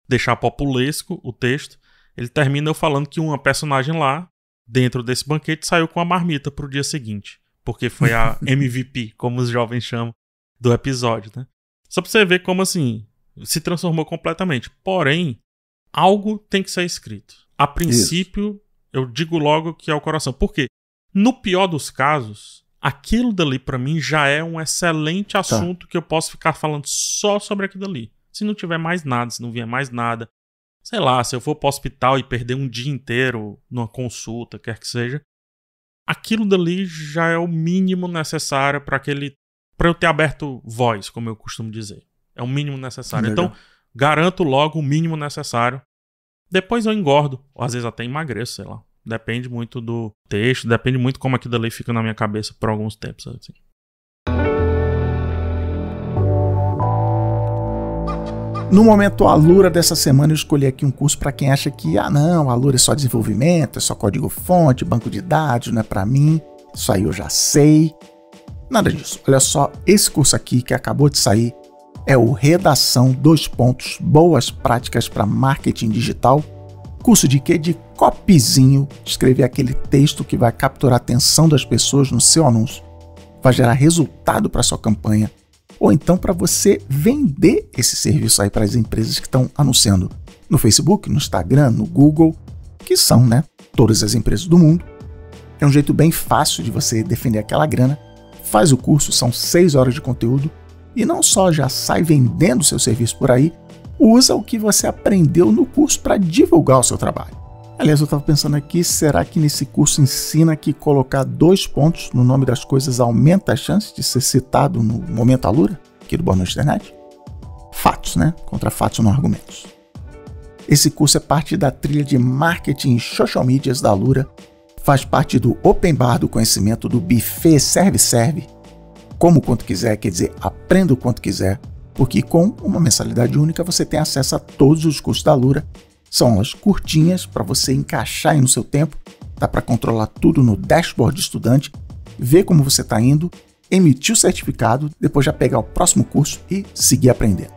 deixar populesco o texto, ele termina eu falando que uma personagem lá, dentro desse banquete, saiu com a marmita pro dia seguinte. Porque foi a MVP, como os jovens chamam, do episódio, né? Só pra você ver como, assim, se transformou completamente. Porém, algo tem que ser escrito. A princípio, eu digo logo que é o coração. Por quê? No pior dos casos, aquilo dali pra mim já é um excelente assunto que eu posso ficar falando só sobre aquilo dali. Se não tiver mais nada, se não vier mais nada, sei lá, se eu for pro hospital e perder um dia inteiro numa consulta, quer que seja, aquilo dali já é o mínimo necessário pra eu ter aberto voz, como eu costumo dizer. É o mínimo necessário. Legal. Então, garanto logo o mínimo necessário. Depois eu engordo, ou às vezes até emagreço, sei lá. Depende muito do texto, depende muito como aquilo dali fica na minha cabeça por alguns tempos, assim. No momento Alura dessa semana eu escolhi aqui um curso para quem acha que, não, Alura é só desenvolvimento, é só código-fonte, banco de dados, não é para mim, isso aí eu já sei. Nada disso. Olha só, esse curso aqui que acabou de sair é o Redação 2 Boas Práticas para Marketing Digital. Curso de quê? De copyzinho, escrever aquele texto que vai capturar a atenção das pessoas no seu anúncio, vai gerar resultado para sua campanha, ou então para você vender esse serviço aí para as empresas que estão anunciando no Facebook, no Instagram, no Google, que são, né, todas as empresas do mundo. É um jeito bem fácil de você defender aquela grana. Faz o curso, são 6 horas de conteúdo, e não só já sai vendendo seu serviço por aí, usa o que você aprendeu no curso para divulgar o seu trabalho. Aliás, eu estava pensando aqui, será que nesse curso ensina que colocar 2 pontos no nome das coisas aumenta a chance de ser citado no Momento Alura, aqui do Boa Noite Internet? Fatos, né? Contra fatos, não argumentos. Esse curso é parte da trilha de marketing e social medias da Alura, faz parte do Open Bar do conhecimento do Buffet Serve. Como o quanto quiser, quer dizer, aprenda o quanto quiser, porque com uma mensalidade única você tem acesso a todos os cursos da Alura. São aulas curtinhas para você encaixar aí no seu tempo, dá para controlar tudo no dashboard do estudante, ver como você está indo, emitir o certificado, depois já pegar o próximo curso e seguir aprendendo.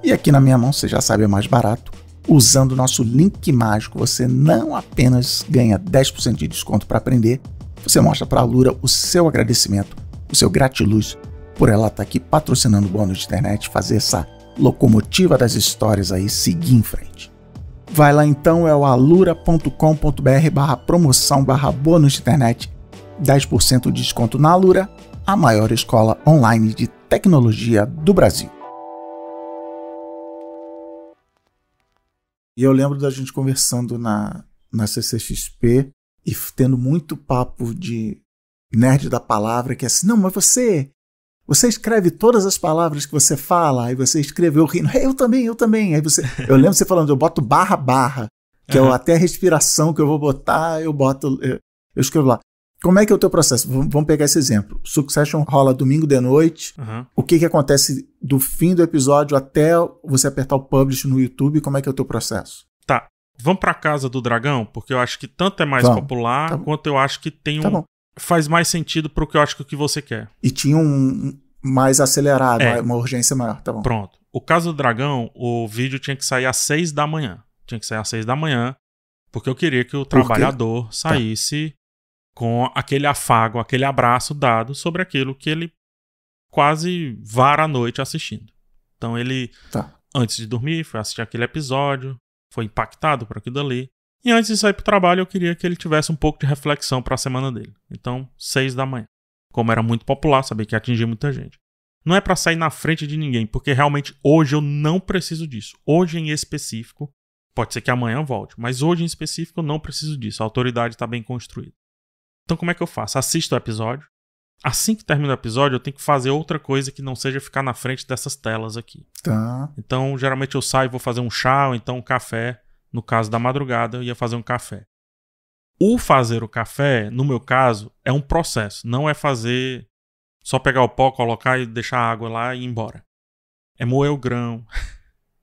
E aqui na minha mão, você já sabe, é mais barato. Usando o nosso link mágico, você não apenas ganha 10% de desconto para aprender, você mostra para a Alura o seu agradecimento, o seu gratiluz, por ela estar aqui patrocinando o Boa Noite Internet, fazer essa locomotiva das histórias aí seguir em frente. Vai lá então, é o alura.com.br/promoção/Boa Noite Internet 10% de desconto na Alura, a maior escola online de tecnologia do Brasil. E eu lembro da gente conversando na CCXP e tendo muito papo de nerd da palavra, que é assim, não, mas você escreve todas as palavras que você fala, aí você escreveu rindo, eu também. Eu lembro você falando, eu boto barra, que é até a respiração que eu vou botar, eu escrevo lá. Como é que é o teu processo? Vamos pegar esse exemplo. Succession rola domingo de noite. O que acontece do fim do episódio até você apertar o publish no YouTube? Como é que é o teu processo? Tá. Vamos pra Casa do Dragão, porque eu acho que tanto é mais popular, quanto eu acho que tem faz mais sentido pro que eu acho que você quer. E tinha um mais acelerado, uma urgência maior, tá bom. Pronto. O Casa do Dragão, o vídeo tinha que sair às 6 da manhã. Porque eu queria que o trabalhador saísse com aquele afago, aquele abraço dado sobre aquilo que ele quase vara a noite assistindo. Então ele, antes de dormir, foi assistir aquele episódio, foi impactado por aquilo ali. E antes de sair pro trabalho, eu queria que ele tivesse um pouco de reflexão para a semana dele. Então, 6 da manhã. Como era muito popular, sabia que atingia muita gente. Não é para sair na frente de ninguém, porque realmente hoje eu não preciso disso. Hoje em específico, pode ser que amanhã volte, mas hoje em específico eu não preciso disso. A autoridade está bem construída. Então como é que eu faço? Assisto o episódio. Assim que termina o episódio, eu tenho que fazer outra coisa que não seja ficar na frente dessas telas aqui. Tá. Então, geralmente eu saio e vou fazer um chá ou então um café. No caso da madrugada, eu ia fazer um café. O fazer o café, no meu caso, é um processo. Não é fazer só pegar o pó, colocar e deixar a água lá e ir embora. É moer o grão.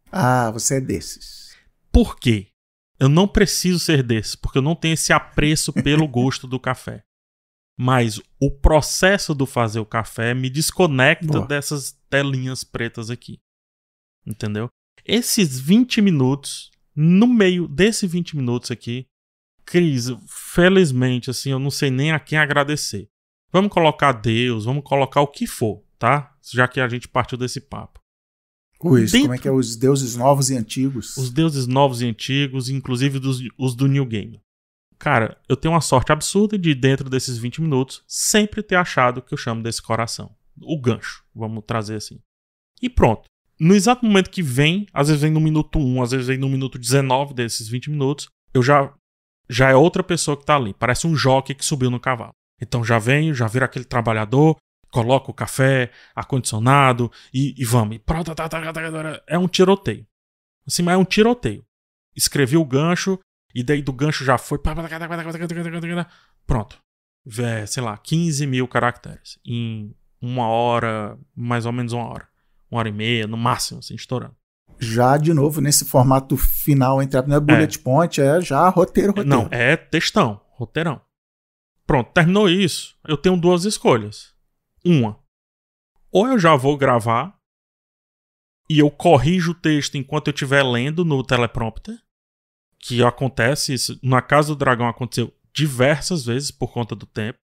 Ah, você é desses. Por quê? Eu não preciso ser desses, porque eu não tenho esse apreço pelo gosto do café. Mas o processo do fazer o café me desconecta dessas telinhas pretas aqui. Entendeu? Esses 20 minutos, no meio desses 20 minutos aqui, Cris, felizmente, assim, eu não sei nem a quem agradecer. Vamos colocar Deus, vamos colocar o que for, tá? Já que a gente partiu desse papo. Como é que é? Os deuses novos e antigos? Os deuses novos e antigos, inclusive os do New Game. Cara, eu tenho uma sorte absurda de, dentro desses 20 minutos, sempre ter achado o que eu chamo desse coração. O gancho, vamos trazer assim. E pronto. No exato momento que vem, às vezes vem no minuto 1, às vezes vem no minuto 19 desses 20 minutos, eu já é outra pessoa que tá ali. Parece um jockey que subiu no cavalo. Então já venho, já vira aquele trabalhador, coloca o café, ar-condicionado e vamos. É um tiroteio. Assim, mas é um tiroteio. Escrevi o gancho e daí do gancho já foi... Pronto. Sei lá, 15 mil caracteres. Em uma hora, mais ou menos uma hora. 1h30, no máximo, assim, estourando. Já, de novo, nesse formato final, entre a bullet point, é já roteiro. Não, é textão, roteirão. Pronto, terminou isso. Eu tenho duas escolhas. Uma, ou eu já vou gravar e eu corrijo o texto enquanto eu estiver lendo no teleprompter, que acontece isso. Na Casa do Dragão aconteceu diversas vezes por conta do tempo,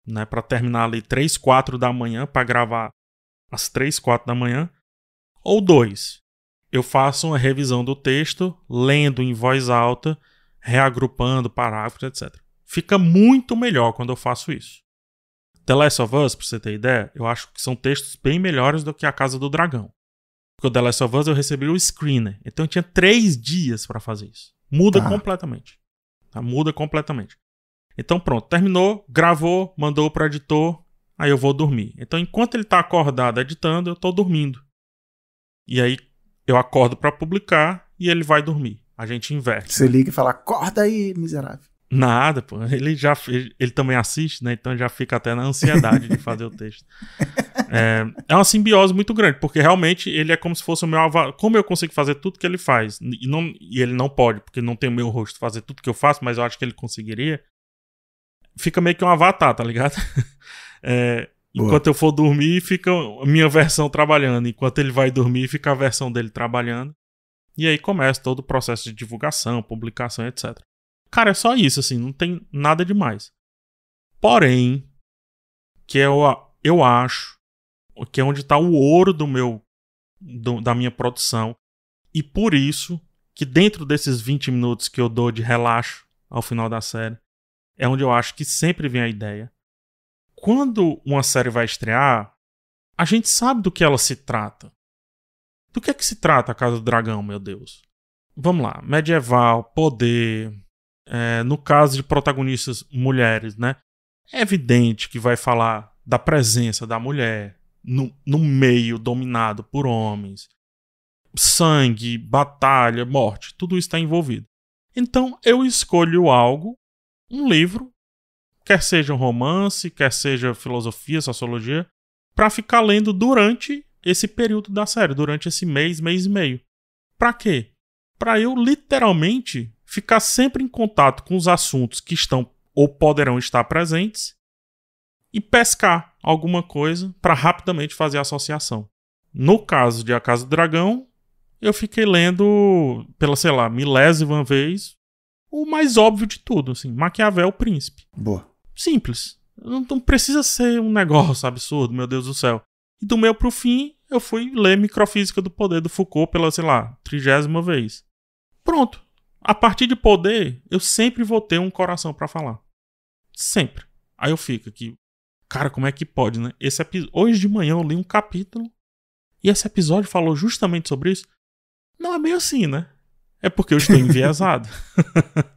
né, para terminar ali 3, 4 da manhã, para gravar às 3, 4 da manhã. Ou 2, eu faço uma revisão do texto, lendo em voz alta, reagrupando parágrafos, etc. Fica muito melhor quando eu faço isso. The Last of Us, pra você ter ideia, eu acho que são textos bem melhores do que A Casa do Dragão. Porque o The Last of Us eu recebi o screener. Então eu tinha 3 dias pra fazer isso. Muda completamente. Tá? Muda completamente. Então pronto, terminou, gravou, mandou pro editor, aí eu vou dormir. Então enquanto ele tá acordado editando, eu tô dormindo. E aí eu acordo pra publicar e ele vai dormir. A gente inverte. Você liga e fala, acorda aí, miserável. Nada, pô. Ele também assiste, né? Então já fica até na ansiedade de fazer o texto. É uma simbiose muito grande, porque realmente ele é como se fosse o meu avatar. Como eu consigo fazer tudo que ele faz, e ele não pode, porque não tem o meu rosto fazer tudo que eu faço, mas eu acho que ele conseguiria. Fica meio que um avatar, tá ligado? Enquanto eu for dormir, fica a minha versão trabalhando. Enquanto ele vai dormir, fica a versão dele trabalhando. E aí começa todo o processo de divulgação, publicação, etc. Cara, é só isso, assim, não tem nada demais. Porém, que eu acho que é onde está o ouro da minha produção. E por isso, que dentro desses 20 minutos que eu dou de relaxo ao final da série, é onde eu acho que sempre vem a ideia. quando uma série vai estrear, a gente sabe do que ela se trata. Do que é que se trata a Casa do Dragão, meu Deus? Vamos lá, medieval, poder, no caso de protagonistas mulheres, né? É evidente que vai falar da presença da mulher no meio dominado por homens. Sangue, batalha, morte, tudo isso está envolvido. Então eu escolho algo, um livro, quer seja um romance, quer seja filosofia, sociologia, para ficar lendo durante esse período da série, durante esse mês e meio. Para quê? Para eu literalmente ficar sempre em contato com os assuntos que estão ou poderão estar presentes e pescar alguma coisa para rapidamente fazer a associação. No caso de A Casa do Dragão, eu fiquei lendo pela, sei lá, milésima vez o mais óbvio de tudo, assim, Maquiavel, o Príncipe. Boa. Simples. Não precisa ser um negócio absurdo, meu Deus do céu. E do meio pro fim, eu fui ler Microfísica do Poder do Foucault pela, sei lá, 30ª vez. Pronto. A partir de poder, eu sempre vou ter um coração pra falar. Sempre. Aí eu fico aqui, cara, como é que pode, né? Hoje de manhã eu li um capítulo e esse episódio falou justamente sobre isso. Não é meio assim, né? É porque eu estou enviesado.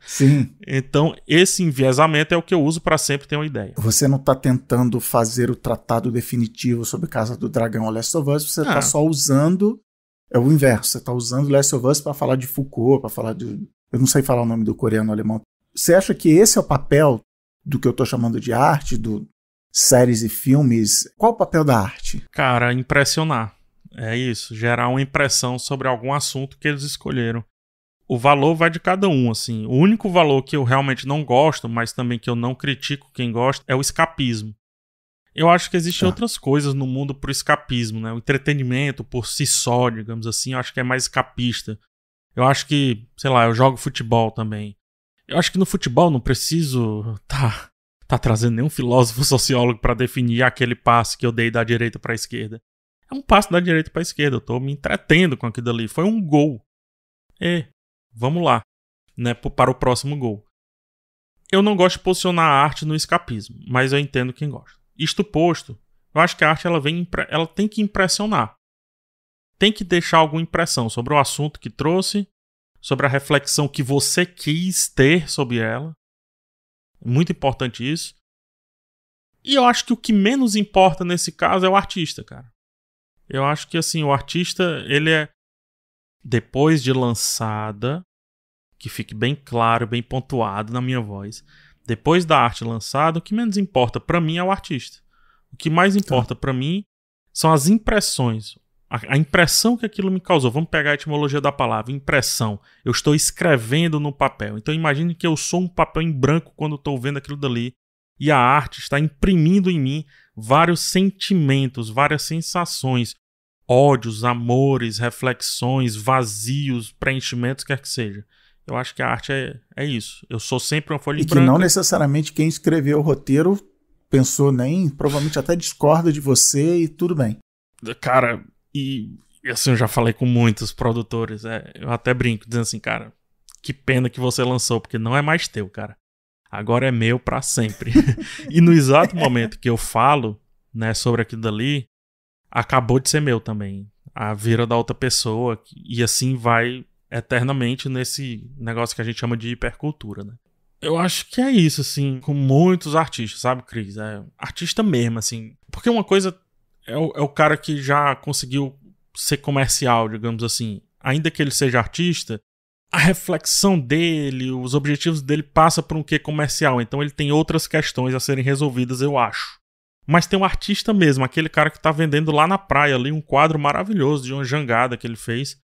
Sim. Então, esse enviesamento é o que eu uso para sempre ter uma ideia. Você não está tentando fazer o tratado definitivo sobre Casa do Dragão ou Last of Us, você está só usando... É o inverso, você está usando Last of Us para falar de Foucault, para falar de... Eu não sei falar o nome do coreano alemão. Você acha que esse é o papel do que eu estou chamando de arte, do séries e filmes? Qual o papel da arte? Cara, impressionar. É isso, gerar uma impressão sobre algum assunto que eles escolheram. O valor vai de cada um, assim. O único valor que eu realmente não gosto, mas também que eu não critico quem gosta, é o escapismo. Eu acho que existem outras coisas no mundo pro escapismo, né? O entretenimento por si só, digamos assim, eu acho que é mais escapista. Eu acho que, sei lá, eu jogo futebol também. Eu acho que no futebol não preciso tá trazendo nenhum filósofo sociólogo para definir aquele passe que eu dei da direita pra esquerda. É um passo da direita pra esquerda, eu tô me entretendo com aquilo ali. Foi um gol. Vamos lá, né, para o próximo gol. Eu não gosto de posicionar a arte no escapismo, mas eu entendo quem gosta. Isto posto, eu acho que a arte ela tem que impressionar. Tem que deixar alguma impressão sobre o assunto que trouxe, sobre a reflexão que você quis ter sobre ela. Muito importante isso. E eu acho que o que menos importa nesse caso é o artista, cara. Eu acho que assim, o artista, ele é, depois de lançada, que fique bem claro, bem pontuado na minha voz, depois da arte lançada, o que menos importa pra mim é o artista. O que mais importa pra mim são as impressões. A impressão que aquilo me causou. Vamos pegar a etimologia da palavra, impressão. Eu estou escrevendo no papel. Então imagine que eu sou um papel em branco quando estou vendo aquilo dali. E a arte está imprimindo em mim vários sentimentos, várias sensações. Ódios, amores, reflexões, vazios, preenchimentos, quer que seja. Eu acho que a arte é isso. Eu sou sempre uma folha em branco. E que não necessariamente quem escreveu o roteiro pensou nem, provavelmente até discorda de você e tudo bem. Cara, e assim, eu já falei com muitos produtores, eu até brinco, dizendo assim, cara, que pena que você lançou, porque não é mais teu, cara. Agora é meu pra sempre. E no exato momento que eu falo, né, sobre aquilo dali, acabou de ser meu também. A vira da outra pessoa, e assim vai eternamente nesse negócio que a gente chama de hipercultura, né? Eu acho que é isso, assim, com muitos artistas, sabe, Cris? Artista mesmo, assim. Porque uma coisa é o cara que já conseguiu ser comercial, digamos assim. Ainda que ele seja artista, a reflexão dele, os objetivos dele passa por um quê comercial. Então ele tem outras questões a serem resolvidas, eu acho. Mas tem um artista mesmo, aquele cara que tá vendendo lá na praia ali um quadro maravilhoso de uma jangada que ele fez.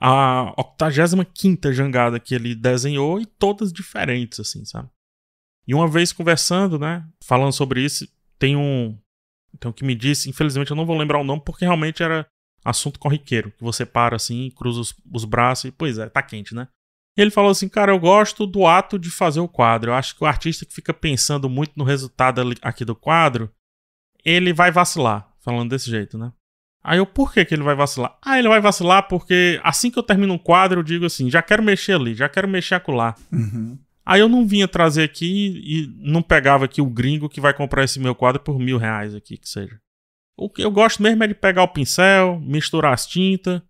A 85ª jangada que ele desenhou e todas diferentes, assim, sabe? E uma vez conversando, né, falando sobre isso, tem um que me disse, infelizmente eu não vou lembrar o nome, porque realmente era assunto corriqueiro, que você para assim, cruza os braços e, pois é, tá quente, né? E ele falou assim, cara, eu gosto do ato de fazer o quadro, eu acho que o artista que fica pensando muito no resultado aqui do quadro, ele vai vacilar, falando desse jeito, né? Aí por que ele vai vacilar? Ele vai vacilar porque assim que eu termino um quadro, eu digo assim, já quero mexer ali, já quero mexer acolá. Uhum. Aí eu não vinha trazer aqui e não pegava aqui o gringo que vai comprar esse meu quadro por R$1.000 aqui, que seja. O que eu gosto mesmo é de pegar o pincel, misturar as tintas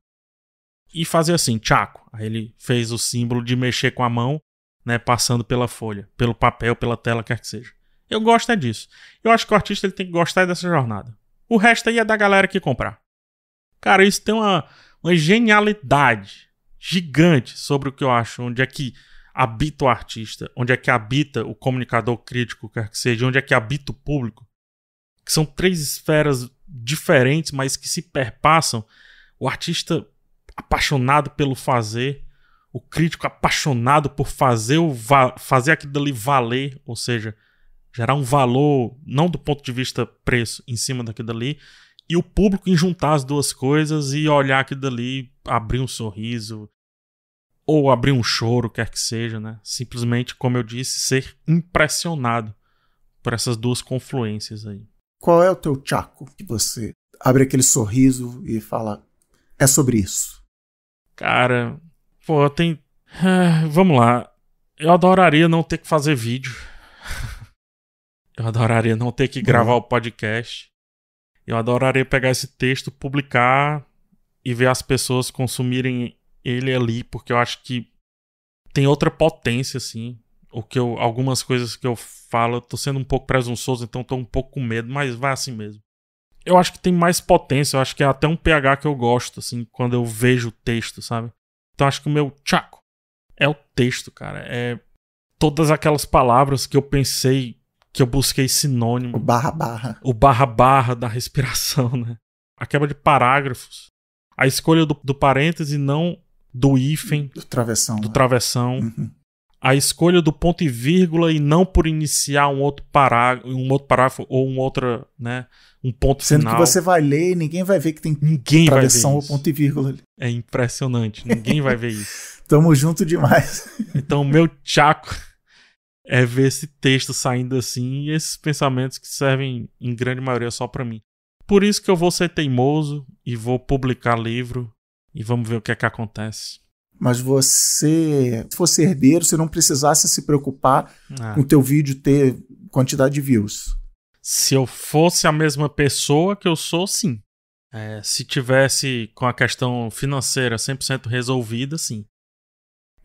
e fazer assim, tchaco. Aí ele fez o símbolo de mexer com a mão, né, passando pela folha, pelo papel, pela tela, quer que seja. Eu gosto é disso. Eu acho que o artista ele tem que gostar dessa jornada. O resto aí é da galera que comprar. Cara, isso tem uma genialidade gigante sobre o que eu acho, onde é que habita o artista, onde é que habita o comunicador crítico, quer que seja, onde é que habita o público, que são 3 esferas diferentes, mas que se perpassam. O artista apaixonado pelo fazer, o crítico apaixonado por fazer aquilo dali valer, ou seja, gerar um valor, não do ponto de vista preço, em cima daquilo dali, e o público em juntar as duas coisas e olhar aquilo dali, abrir um sorriso, ou abrir um choro, quer que seja, né? Simplesmente, como eu disse, ser impressionado por essas duas confluências aí. Qual é o teu tchaco que você abre aquele sorriso e fala, é sobre isso? Cara, pô, tem... vamos lá. Eu adoraria não ter que fazer vídeo. Eu adoraria não ter que gravar o podcast. Eu adoraria pegar esse texto, publicar e ver as pessoas consumirem ele ali, porque eu acho que tem outra potência, assim. Algumas coisas que eu falo, eu tô sendo um pouco presunçoso, então tô um pouco com medo, mas vai assim mesmo. Eu acho que tem mais potência, eu acho que é até um pH que eu gosto, assim, quando eu vejo o texto, sabe? Então acho que o meu tchaco é o texto, cara. É todas aquelas palavras que eu pensei, que eu busquei sinônimo. O barra-barra. O barra-barra da respiração, né? A quebra de parágrafos. A escolha do parêntese, não do hífen. Do travessão. Do travessão. Uhum. A escolha do ponto e vírgula e não por iniciar um outro parágrafo ou né, um ponto Sendo final. Sendo que você vai ler e ninguém vai ver que tem travessão ou ponto e vírgula ali. É impressionante. Ninguém vai ver isso. Tamo junto demais. Então, o meu tchaco é ver esse texto saindo assim e esses pensamentos que servem, em grande maioria, só pra mim. Por isso que eu vou ser teimoso e vou publicar livro e vamos ver o que é que acontece. Mas você, se fosse herdeiro, você não precisasse se preocupar com o teu vídeo ter quantidade de views. Se eu fosse a mesma pessoa que eu sou, sim. Se tivesse com a questão financeira 100% resolvida, sim.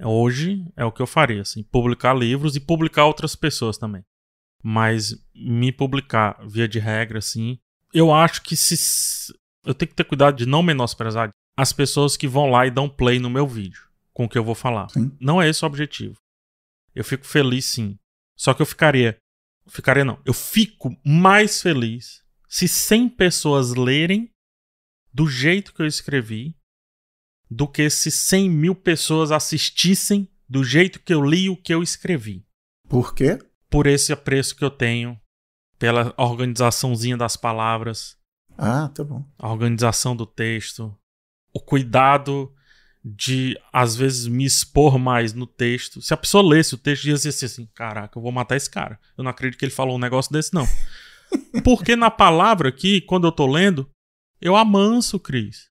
Hoje é o que eu faria, assim, publicar livros e publicar outras pessoas também. Mas me publicar, via de regra, assim, eu acho que eu tenho que ter cuidado de não menosprezar as pessoas que vão lá e dão play no meu vídeo, com o que eu vou falar. Sim. Não é esse o objetivo. Eu fico feliz, sim. Só que eu eu fico mais feliz se 100 pessoas lerem do jeito que eu escrevi do que se 100.000 pessoas assistissem do jeito que eu li o que eu escrevi. Por quê? Por esse apreço que eu tenho pela organizaçãozinha das palavras. Ah, tá bom. A organização do texto. O cuidado de, às vezes, me expor mais no texto. Se a pessoa lesse o texto, dizia assim, caraca, eu vou matar esse cara. Eu não acredito que ele falou um negócio desse, não. Porque na palavra aqui, quando eu tô lendo, eu amanso, Cris.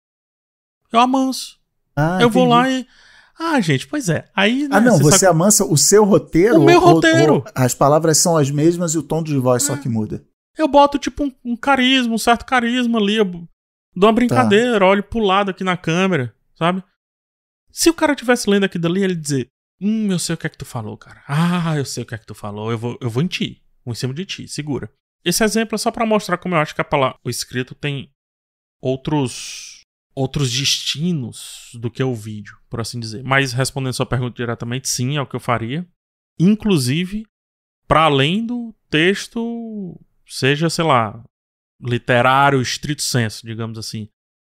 Eu amanso. Eu vou lá e... gente, pois é. Aí, né, não, você amansa o seu roteiro? O meu roteiro. Ou as palavras são as mesmas e o tom de voz só que muda. Eu boto tipo um carisma, um certo carisma ali. Eu dou uma brincadeira, olho pro lado aqui na câmera, sabe? Se o cara estivesse lendo aqui dali, ele dizer, eu sei o que é que tu falou, cara. Eu sei o que é que tu falou. Eu vou em ti. Vou em cima de ti, segura. Esse exemplo é só pra mostrar como eu acho que o escrito tem outros destinos do que o vídeo, por assim dizer. Mas respondendo sua pergunta diretamente, sim, é o que eu faria. Inclusive, para além do texto, seja, sei lá, literário, estrito senso, digamos assim.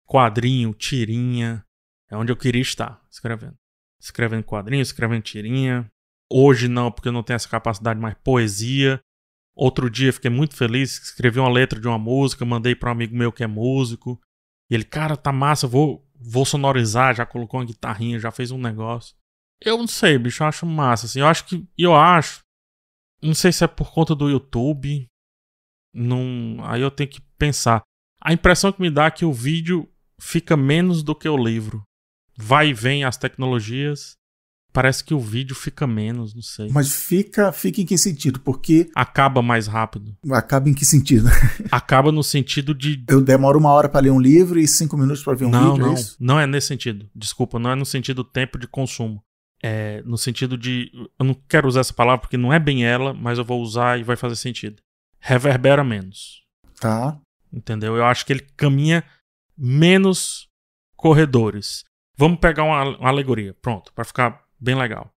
Quadrinho, tirinha, é onde eu queria estar, escrevendo. Escrevendo quadrinho, escrevendo tirinha. Hoje não, porque eu não tenho essa capacidade, mais poesia. Outro dia fiquei muito feliz, escrevi uma letra de uma música, mandei para um amigo meu que é músico. E ele, cara, tá massa, vou sonorizar, já colocou uma guitarrinha, já fez um negócio. Eu não sei, bicho, eu acho massa, assim. Não sei se é por conta do YouTube, aí eu tenho que pensar. A impressão que me dá é que o vídeo fica menos do que o livro. Vai e vem as tecnologias, Parece que o vídeo fica menos, não sei. Mas fica em que sentido? Porque... Acaba mais rápido. Acaba em que sentido? Acaba no sentido de... Eu demoro 1 hora pra ler um livro e 5 minutos pra ver um vídeo, não, é isso? não é nesse sentido. Desculpa, não é no sentido tempo de consumo. É no sentido de... Eu não quero usar essa palavra porque não é bem ela, mas eu vou usar e vai fazer sentido. Reverbera menos. Tá. Entendeu? Eu acho que ele caminha menos corredores. Vamos pegar uma alegoria. Pronto, pra ficar bem legal.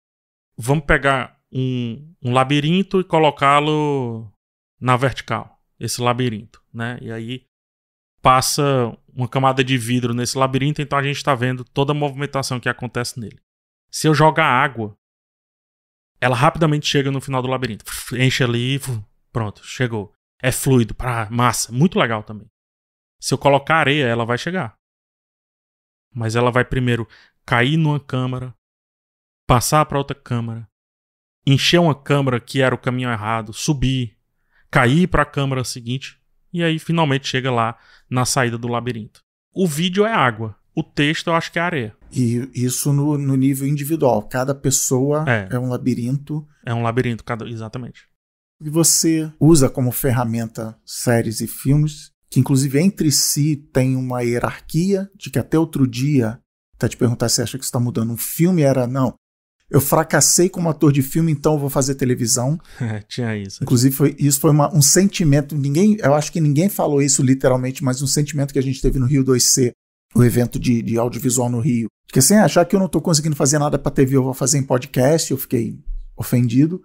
Vamos pegar um labirinto e colocá-lo na vertical. Esse labirinto, né? E aí passa uma camada de vidro nesse labirinto, então a gente está vendo toda a movimentação que acontece nele. Se eu jogar água, ela rapidamente chega no final do labirinto. Enche ali, pronto, chegou. É fluido, massa, muito legal também. Se eu colocar areia, ela vai chegar. Mas ela vai primeiro cair numa câmara, passar para outra câmara, encher uma câmara que era o caminho errado, subir, cair para a câmara seguinte e aí finalmente chega lá na saída do labirinto. O vídeo é água, o texto eu acho que é areia. E isso no nível individual. Cada pessoa é um labirinto. É um labirinto, exatamente. E você usa como ferramenta séries e filmes, que inclusive entre si tem uma hierarquia, de que até outro dia, até te perguntar se acha que você está mudando um filme, não. Eu fracassei como ator de filme, então eu vou fazer televisão. Tinha isso. Inclusive, isso foi um sentimento, eu acho que ninguém falou isso literalmente, mas um sentimento que a gente teve no Rio 2C, o evento de audiovisual no Rio. Porque sem achar que eu não estou conseguindo fazer nada para TV, eu vou fazer em podcast, eu fiquei ofendido.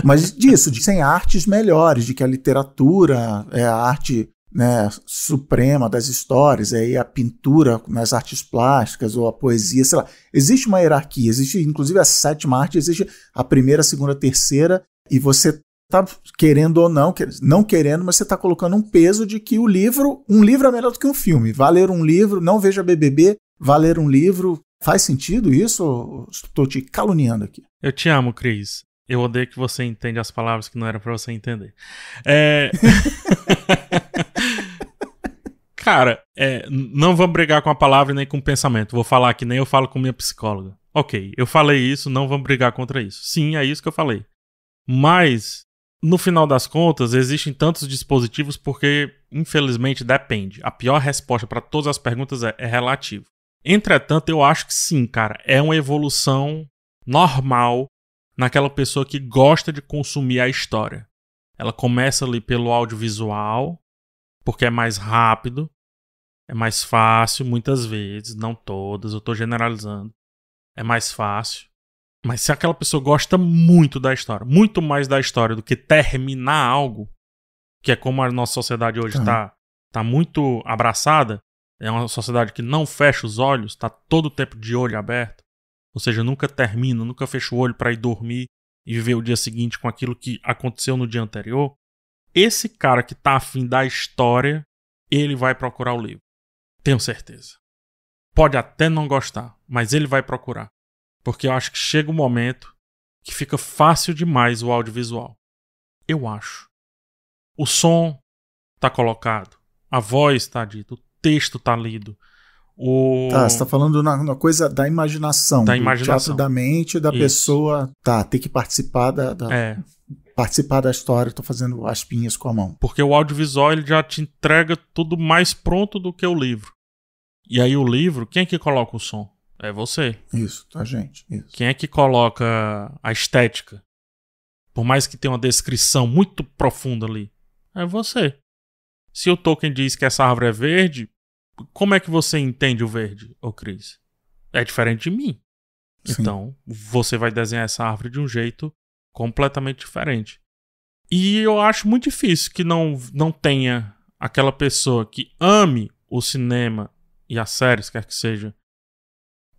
Mas disso, de sem artes melhores, de que a literatura é a arte, né, suprema das histórias, aí a pintura nas artes plásticas ou a poesia, sei lá. Existe uma hierarquia, existe inclusive a 7ª arte, existe a 1ª, 2ª, 3ª, e você tá querendo ou não querendo, mas você tá colocando um peso de que um livro é melhor do que um filme. Vá ler um livro, não veja BBB, vá ler um livro. Faz sentido isso ou estou te caluniando aqui? Eu te amo, Cris. Eu odeio que você entende as palavras que não era pra você entender. Cara, não vamos brigar com a palavra nem com o pensamento. Vou falar que nem eu falo com minha psicóloga. Ok, eu falei isso, não vamos brigar contra isso. Sim, é isso que eu falei. Mas, no final das contas, existem tantos dispositivos porque, infelizmente, depende. A pior resposta para todas as perguntas é relativo. Entretanto, eu acho que sim, cara. É uma evolução normal naquela pessoa que gosta de consumir a história. Ela começa ali pelo audiovisual, porque é mais rápido, é mais fácil, muitas vezes, não todas, eu tô generalizando. É mais fácil. Mas se aquela pessoa gosta muito da história, muito mais da história do que terminar algo, que é como a nossa sociedade hoje tá muito abraçada, é uma sociedade que não fecha os olhos, tá todo o tempo de olho aberto, ou seja, nunca termina, nunca fecha o olho para ir dormir e viver o dia seguinte com aquilo que aconteceu no dia anterior. Esse cara que tá afim da história, ele vai procurar o livro. Tenho certeza. Pode até não gostar, mas ele vai procurar. Porque eu acho que chega um momento que fica fácil demais o audiovisual. Eu acho. O som tá colocado, a voz tá dita, o texto tá lido. Você tá falando na coisa da imaginação. Da do imaginação. Teatro da mente da pessoa. Ter que participar participar da história. Tô fazendo aspinhas com a mão. Porque o audiovisual ele já te entrega tudo mais pronto do que o livro. E aí o livro, quem é que coloca o som? É você. Isso, a gente. Isso. Quem é que coloca a estética? Por mais que tenha uma descrição muito profunda ali. É você. Se o Tolkien diz que essa árvore é verde, como é que você entende o verde, ô Cris? É diferente de mim. Sim. Então, você vai desenhar essa árvore de um jeito completamente diferente. E eu acho muito difícil que não tenha aquela pessoa que ame o cinema e as séries, quer que seja,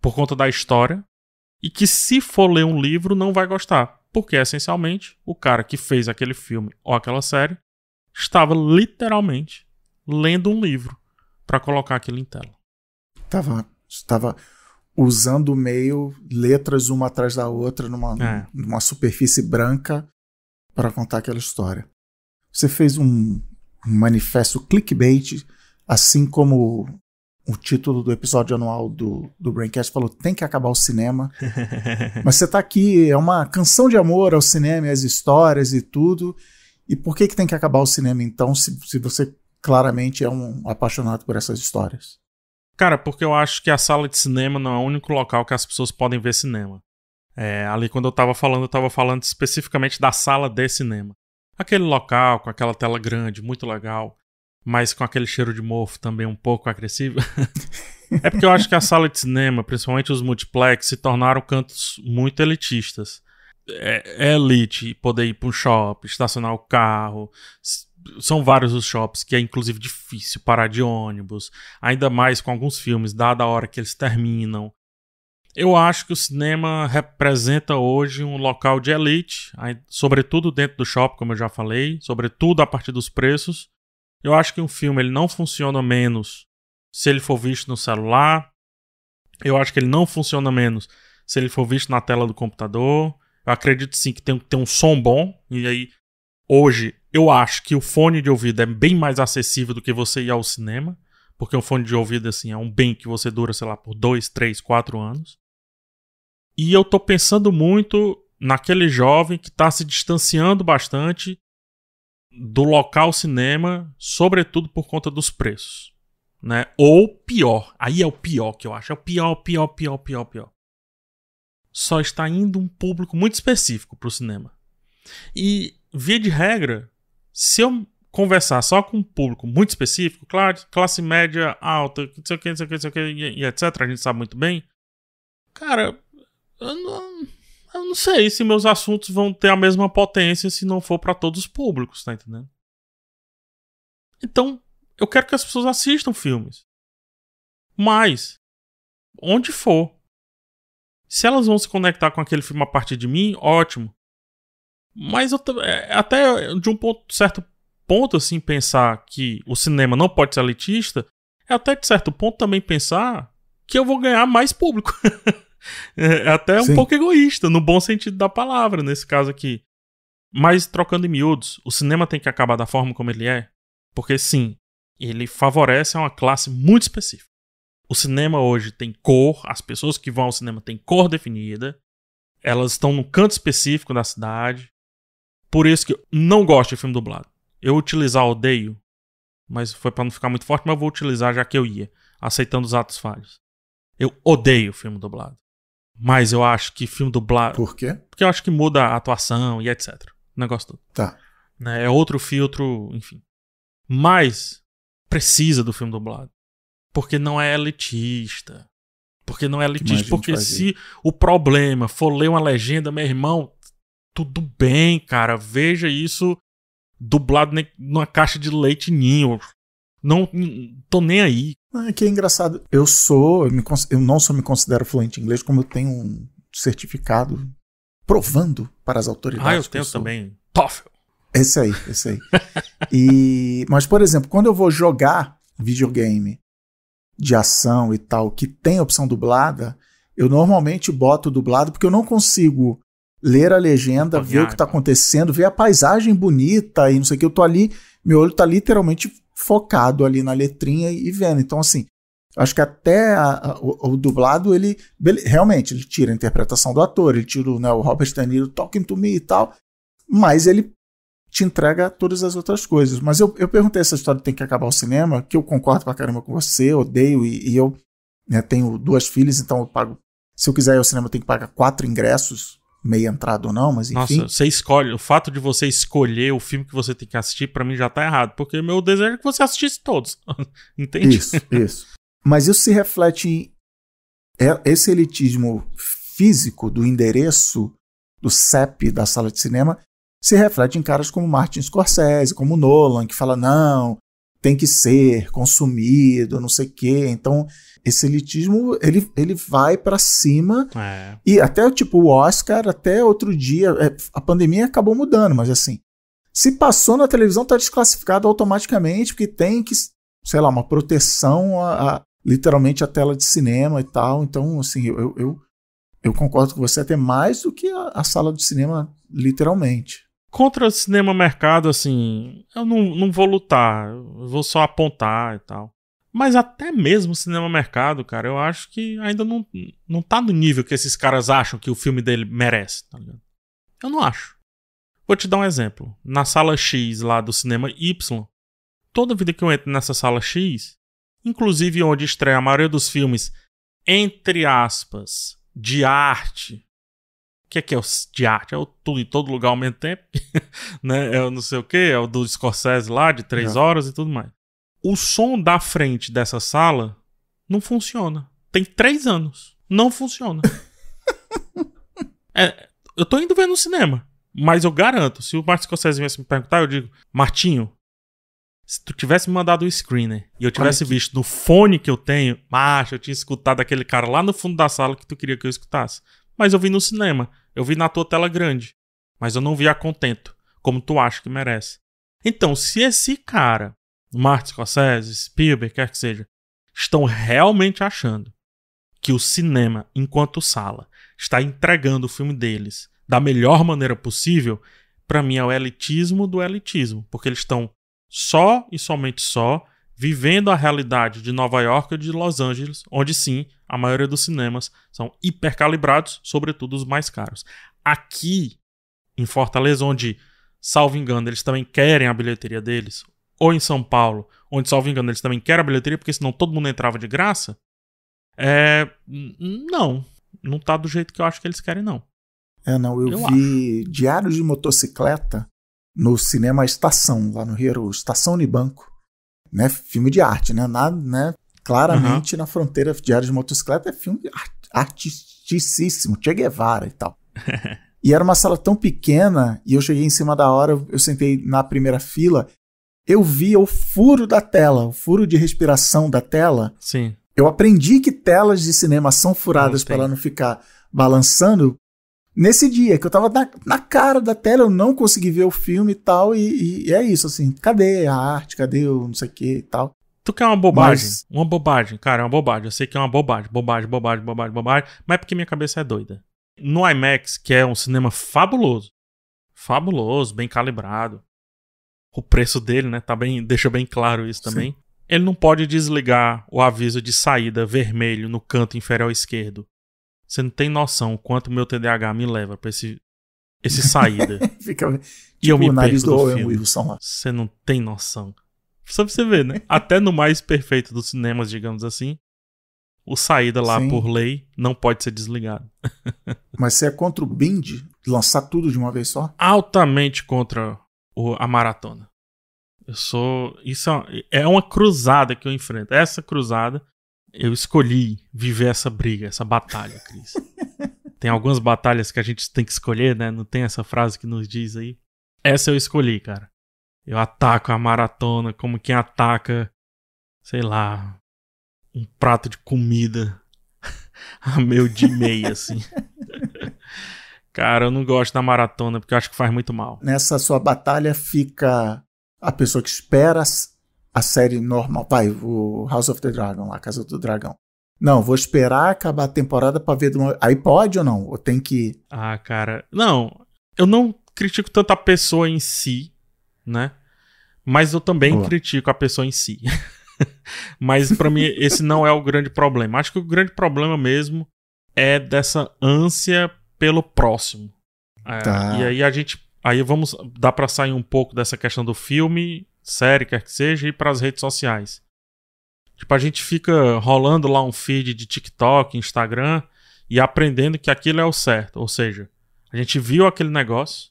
por conta da história, e que se for ler um livro não vai gostar. Porque, essencialmente, o cara que fez aquele filme ou aquela série estava literalmente lendo um livro para colocar aquilo em tela. Estava usando o meio, letras uma atrás da outra, numa superfície branca para contar aquela história. Você fez um manifesto clickbait, assim como o título do episódio anual do Braincast falou, tem que acabar o cinema. Mas você tá aqui, é uma canção de amor ao cinema e às histórias e tudo. E por que tem que acabar o cinema, então, se você claramente é um apaixonado por essas histórias? Cara, porque eu acho que a sala de cinema não é o único local que as pessoas podem ver cinema. Ali quando eu tava falando especificamente da sala de cinema. Aquele local com aquela tela grande, muito legal, mas com aquele cheiro de mofo também um pouco agressivo. É porque eu acho que a sala de cinema, principalmente os multiplex, se tornaram cantos muito elitistas. É elite poder ir para um shopping, estacionar o carro. São vários os shops que é inclusive difícil parar de ônibus, ainda mais com alguns filmes, dada a hora que eles terminam. Eu acho que o cinema representa hoje um local de elite, sobretudo dentro do shopping, como eu já falei, sobretudo a partir dos preços. Eu acho que um filme ele não funciona menos se ele for visto no celular. Eu acho que ele não funciona menos se ele for visto na tela do computador. Eu acredito sim que tem que ter um som bom. E aí, hoje, eu acho que o fone de ouvido é bem mais acessível do que você ir ao cinema. Porque um fone de ouvido, assim, é um bem que você dura, sei lá, por 2, 3, 4 anos. E eu tô pensando muito naquele jovem que tá se distanciando bastante do local cinema, sobretudo por conta dos preços, né? Ou pior, aí é o pior que eu acho, é o pior. Só está indo um público muito específico pro cinema. E, via de regra, se eu conversar só com um público muito específico, claro, classe média alta, não sei o que, e etc, a gente sabe muito bem, cara, eu não sei se meus assuntos vão ter a mesma potência se não for pra todos os públicos, tá entendendo? Então, eu quero que as pessoas assistam filmes. Mas, onde for. Se elas vão se conectar com aquele filme a partir de mim, ótimo. Mas até de um certo ponto, assim, pensar que o cinema não pode ser elitista, é até de certo ponto também pensar que eu vou ganhar mais público. É até um pouco egoísta, no bom sentido da palavra, nesse caso aqui. Mas, trocando em miúdos, o cinema tem que acabar da forma como ele é, porque sim, ele favorece a uma classe muito específica. O cinema hoje tem cor, as pessoas que vão ao cinema têm cor definida, elas estão num canto específico da cidade. Por isso que eu não gosto de filme dublado. Eu odeio, mas foi pra não ficar muito forte, mas eu vou utilizar já que eu ia, aceitando os atos falhos. Eu odeio filme dublado. Mas eu acho que filme dublado... Por quê? Porque eu acho que muda a atuação e etc. O negócio todo. Tá. Né? É outro filtro, enfim. Mas precisa do filme dublado. Porque não é elitista. Porque se o problema for ler uma legenda, meu irmão, tudo bem, cara. Veja isso dublado numa caixa de leite ninho. Não tô nem aí. É que é engraçado. Eu não só me considero fluente em inglês, como eu tenho um certificado provando para as autoridades. Eu tenho também. TOEFL. Esse aí. Mas, por exemplo, quando eu vou jogar videogame de ação e tal, que tem opção dublada, eu normalmente boto dublado porque eu não consigo ler a legenda, ver o que está acontecendo, ver a paisagem bonita e não sei o que. Eu tô ali, meu olho tá literalmente focado ali na letrinha e vendo. Então, assim, acho que até o dublado, ele realmente ele tira a interpretação do ator, ele tira o Robert De Niro talking to me e tal, mas ele te entrega todas as outras coisas. Mas eu perguntei essa história de tem que acabar o cinema, que eu concordo pra caramba com você, odeio, e eu tenho 2 filhas, então eu pago, se eu quiser ir ao cinema eu tenho que pagar 4 ingressos, meia entrada ou não, mas enfim. Nossa, você escolhe, o fato de você escolher o filme que você tem que assistir, pra mim já tá errado, porque meu desejo é que você assistisse todos, entende? Isso. Mas isso se reflete em esse elitismo físico do endereço, do CEP da sala de cinema, se reflete em caras como Martin Scorsese, como Nolan, que fala, não, tem que ser consumido, não sei o quê. Então, esse elitismo, ele vai pra cima. E até, o Oscar, até outro dia, a pandemia acabou mudando, mas assim, se passou na televisão, tá desclassificado automaticamente, porque tem que, sei lá, uma proteção literalmente a tela de cinema e tal. Então, assim, eu concordo com você até mais do que a sala de cinema, literalmente. Contra o cinema mercado, assim, eu não vou lutar, eu vou só apontar e tal. Mas até mesmo o cinema mercado, cara, eu acho que ainda não tá no nível que esses caras acham que o filme dele merece, tá ligado? Eu não acho. Vou te dar um exemplo. Na sala X lá do cinema Y, toda vida que eu entro nessa sala X, inclusive onde estreia a maioria dos filmes, entre aspas, de arte. O que é o de arte? É o tudo em todo lugar ao mesmo tempo, né? É o não sei o que, é o do Scorsese lá, de 3 horas e tudo mais. O som da frente dessa sala não funciona. Tem 3 anos. Não funciona. Eu tô indo ver no cinema. Mas eu garanto, se o Martin Scorsese viesse me perguntar, eu digo, Martinho, se tu tivesse me mandado o screener e eu tivesse visto no fone que eu tenho, macho, eu tinha escutado aquele cara lá no fundo da sala que tu queria que eu escutasse. Mas eu vi no cinema. Eu vi na tua tela grande. Mas eu não vi a contento, como tu acha que merece. Então, se esse cara, Martin Scorsese, Spielberg, quer que seja, estão realmente achando que o cinema, enquanto sala, está entregando o filme deles da melhor maneira possível, pra mim é o elitismo do elitismo. Porque eles estão só e somente só vivendo a realidade de Nova York e de Los Angeles, onde sim, a maioria dos cinemas são hipercalibrados, sobretudo os mais caros. Aqui, em Fortaleza, onde, salvo engano, eles também querem a bilheteria deles, ou em São Paulo, onde, salvo engano, eles também querem a bilheteria, porque senão todo mundo entrava de graça, não tá do jeito que eu acho que eles querem, não. Eu vi Diário de Motocicleta no cinema Estação, lá no Rio, Estação Unibanco, né? Filme de arte, né? Claramente na fronteira, Diário de Motocicleta é filme artisticíssimo, Che Guevara e tal. E era uma sala tão pequena, e eu cheguei em cima da hora, eu sentei na primeira fila, eu via o furo da tela, o furo de respiração da tela. Sim. Eu aprendi que telas de cinema são furadas para ela não ficar balançando. Nesse dia, que eu tava na cara da tela, eu não consegui ver o filme e tal, e é isso, assim, cadê a arte, cadê o não sei o que e tal. Tu quer uma bobagem? Uma bobagem, cara, é uma bobagem. Eu sei que é uma bobagem, mas é porque minha cabeça é doida. No IMAX, que é um cinema fabuloso, bem calibrado, o preço dele, né, deixa bem claro isso também. Sim. Ele não pode desligar o aviso de saída vermelho no canto inferior esquerdo. Você não tem noção o quanto o meu TDAH me leva pra esse saída. Fica e eu me o nariz perco do filme. Wilson lá. Você não tem noção. Só pra você ver, né? Até no mais perfeito dos cinemas, digamos assim, o saída lá, sim, por lei, não pode ser desligado. Mas você é contra o binge? Lançar tudo de uma vez só? Altamente contra a maratona. Isso é uma cruzada que eu enfrento. Essa cruzada, eu escolhi viver essa briga, essa batalha, Cris. Tem algumas batalhas que a gente tem que escolher, né? Não tem essa frase que nos diz aí. Essa eu escolhi, cara. Eu ataco a maratona como quem ataca, sei lá, um prato de comida a meio dia e meia, assim. Cara, eu não gosto da maratona porque eu acho que faz muito mal. Nessa sua batalha fica a pessoa que espera a série normal. Vai, o House of the Dragon, lá, a Casa do Dragão. Não, vou esperar acabar a temporada pra ver... Aí pode ou não? Ou tem que... Ah, cara... Não, eu não critico tanto a pessoa em si, né? Mas eu também critico a pessoa em si. Mas pra mim esse não é o grande problema. Acho que o grande problema mesmo é dessa ânsia pelo próximo. Tá. E aí dá pra sair um pouco dessa questão do filme, série, quer que seja, e ir pras redes sociais. Tipo, a gente fica rolando lá um feed de TikTok, Instagram, e aprendendo que aquilo é o certo. Ou seja, a gente viu aquele negócio,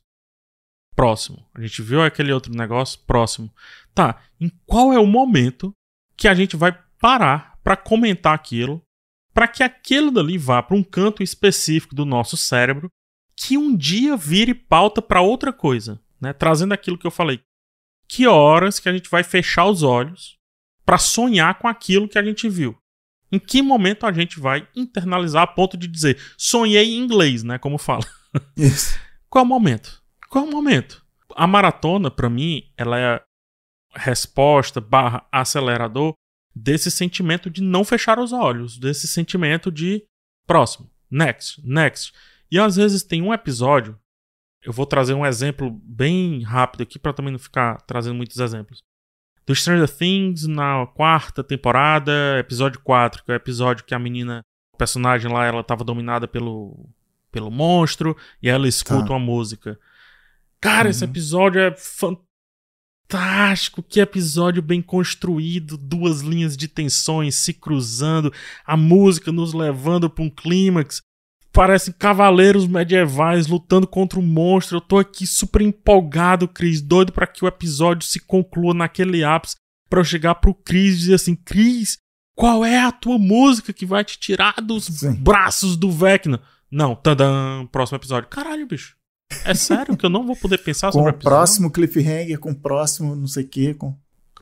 próximo. A gente viu aquele outro negócio, próximo. Tá, em qual é o momento que a gente vai parar pra comentar aquilo, pra que aquilo dali vá pra um canto específico do nosso cérebro, que um dia vire pauta pra outra coisa, né? Trazendo aquilo que eu falei. Que horas que a gente vai fechar os olhos pra sonhar com aquilo que a gente viu? Em que momento a gente vai internalizar a ponto de dizer sonhei em inglês, né? Como fala. Isso. Qual é o momento? Qual é o momento? A maratona, pra mim, ela é resposta / acelerador desse sentimento de não fechar os olhos, desse sentimento de próximo, next. E às vezes tem um episódio, eu vou trazer um exemplo bem rápido aqui pra também não ficar trazendo muitos exemplos. do Stranger Things na 4ª temporada, episódio 4, que é o episódio que a menina, o personagem lá, ela tava dominada pelo monstro, e ela escuta uma música. Cara, esse episódio é fantástico, que episódio bem construído, 2 linhas de tensões se cruzando, a música nos levando para um clímax. Parecem cavaleiros medievais lutando contra um monstro. Eu tô aqui super empolgado, Cris, doido pra que o episódio se conclua naquele ápice, pra eu chegar pro Cris e dizer assim: Cris, qual é a tua música que vai te tirar dos braços do Vecna? Não, tadã, próximo episódio. Caralho, bicho. É sério que eu não vou poder pensar sobre o episódio? Com o próximo cliffhanger, com o próximo não sei o que.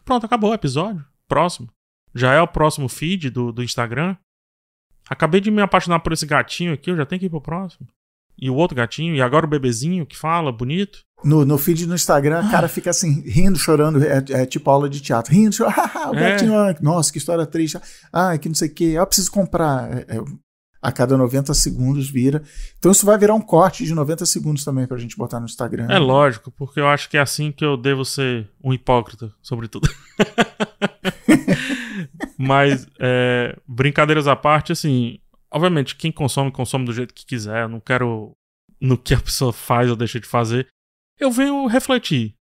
Pronto, acabou o episódio. Próximo. Já é o próximo feed do Instagram. Acabei de me apaixonar por esse gatinho aqui, eu já tenho que ir pro próximo. E o outro gatinho, e agora o bebezinho que fala, bonito. No feed no Instagram, o cara fica assim, rindo, chorando, é tipo aula de teatro. Rindo, chorando, o gatinho, nossa, que história triste. Que não sei o que, eu preciso comprar. A cada 90 segundos vira. Então isso vai virar um corte de 90 segundos também pra gente botar no Instagram. É lógico, porque eu acho que é assim que eu devo ser um hipócrita, sobretudo. Mas, brincadeiras à parte, assim, obviamente, quem consome do jeito que quiser. Eu não quero no que a pessoa faz ou deixa de fazer. Eu venho refletir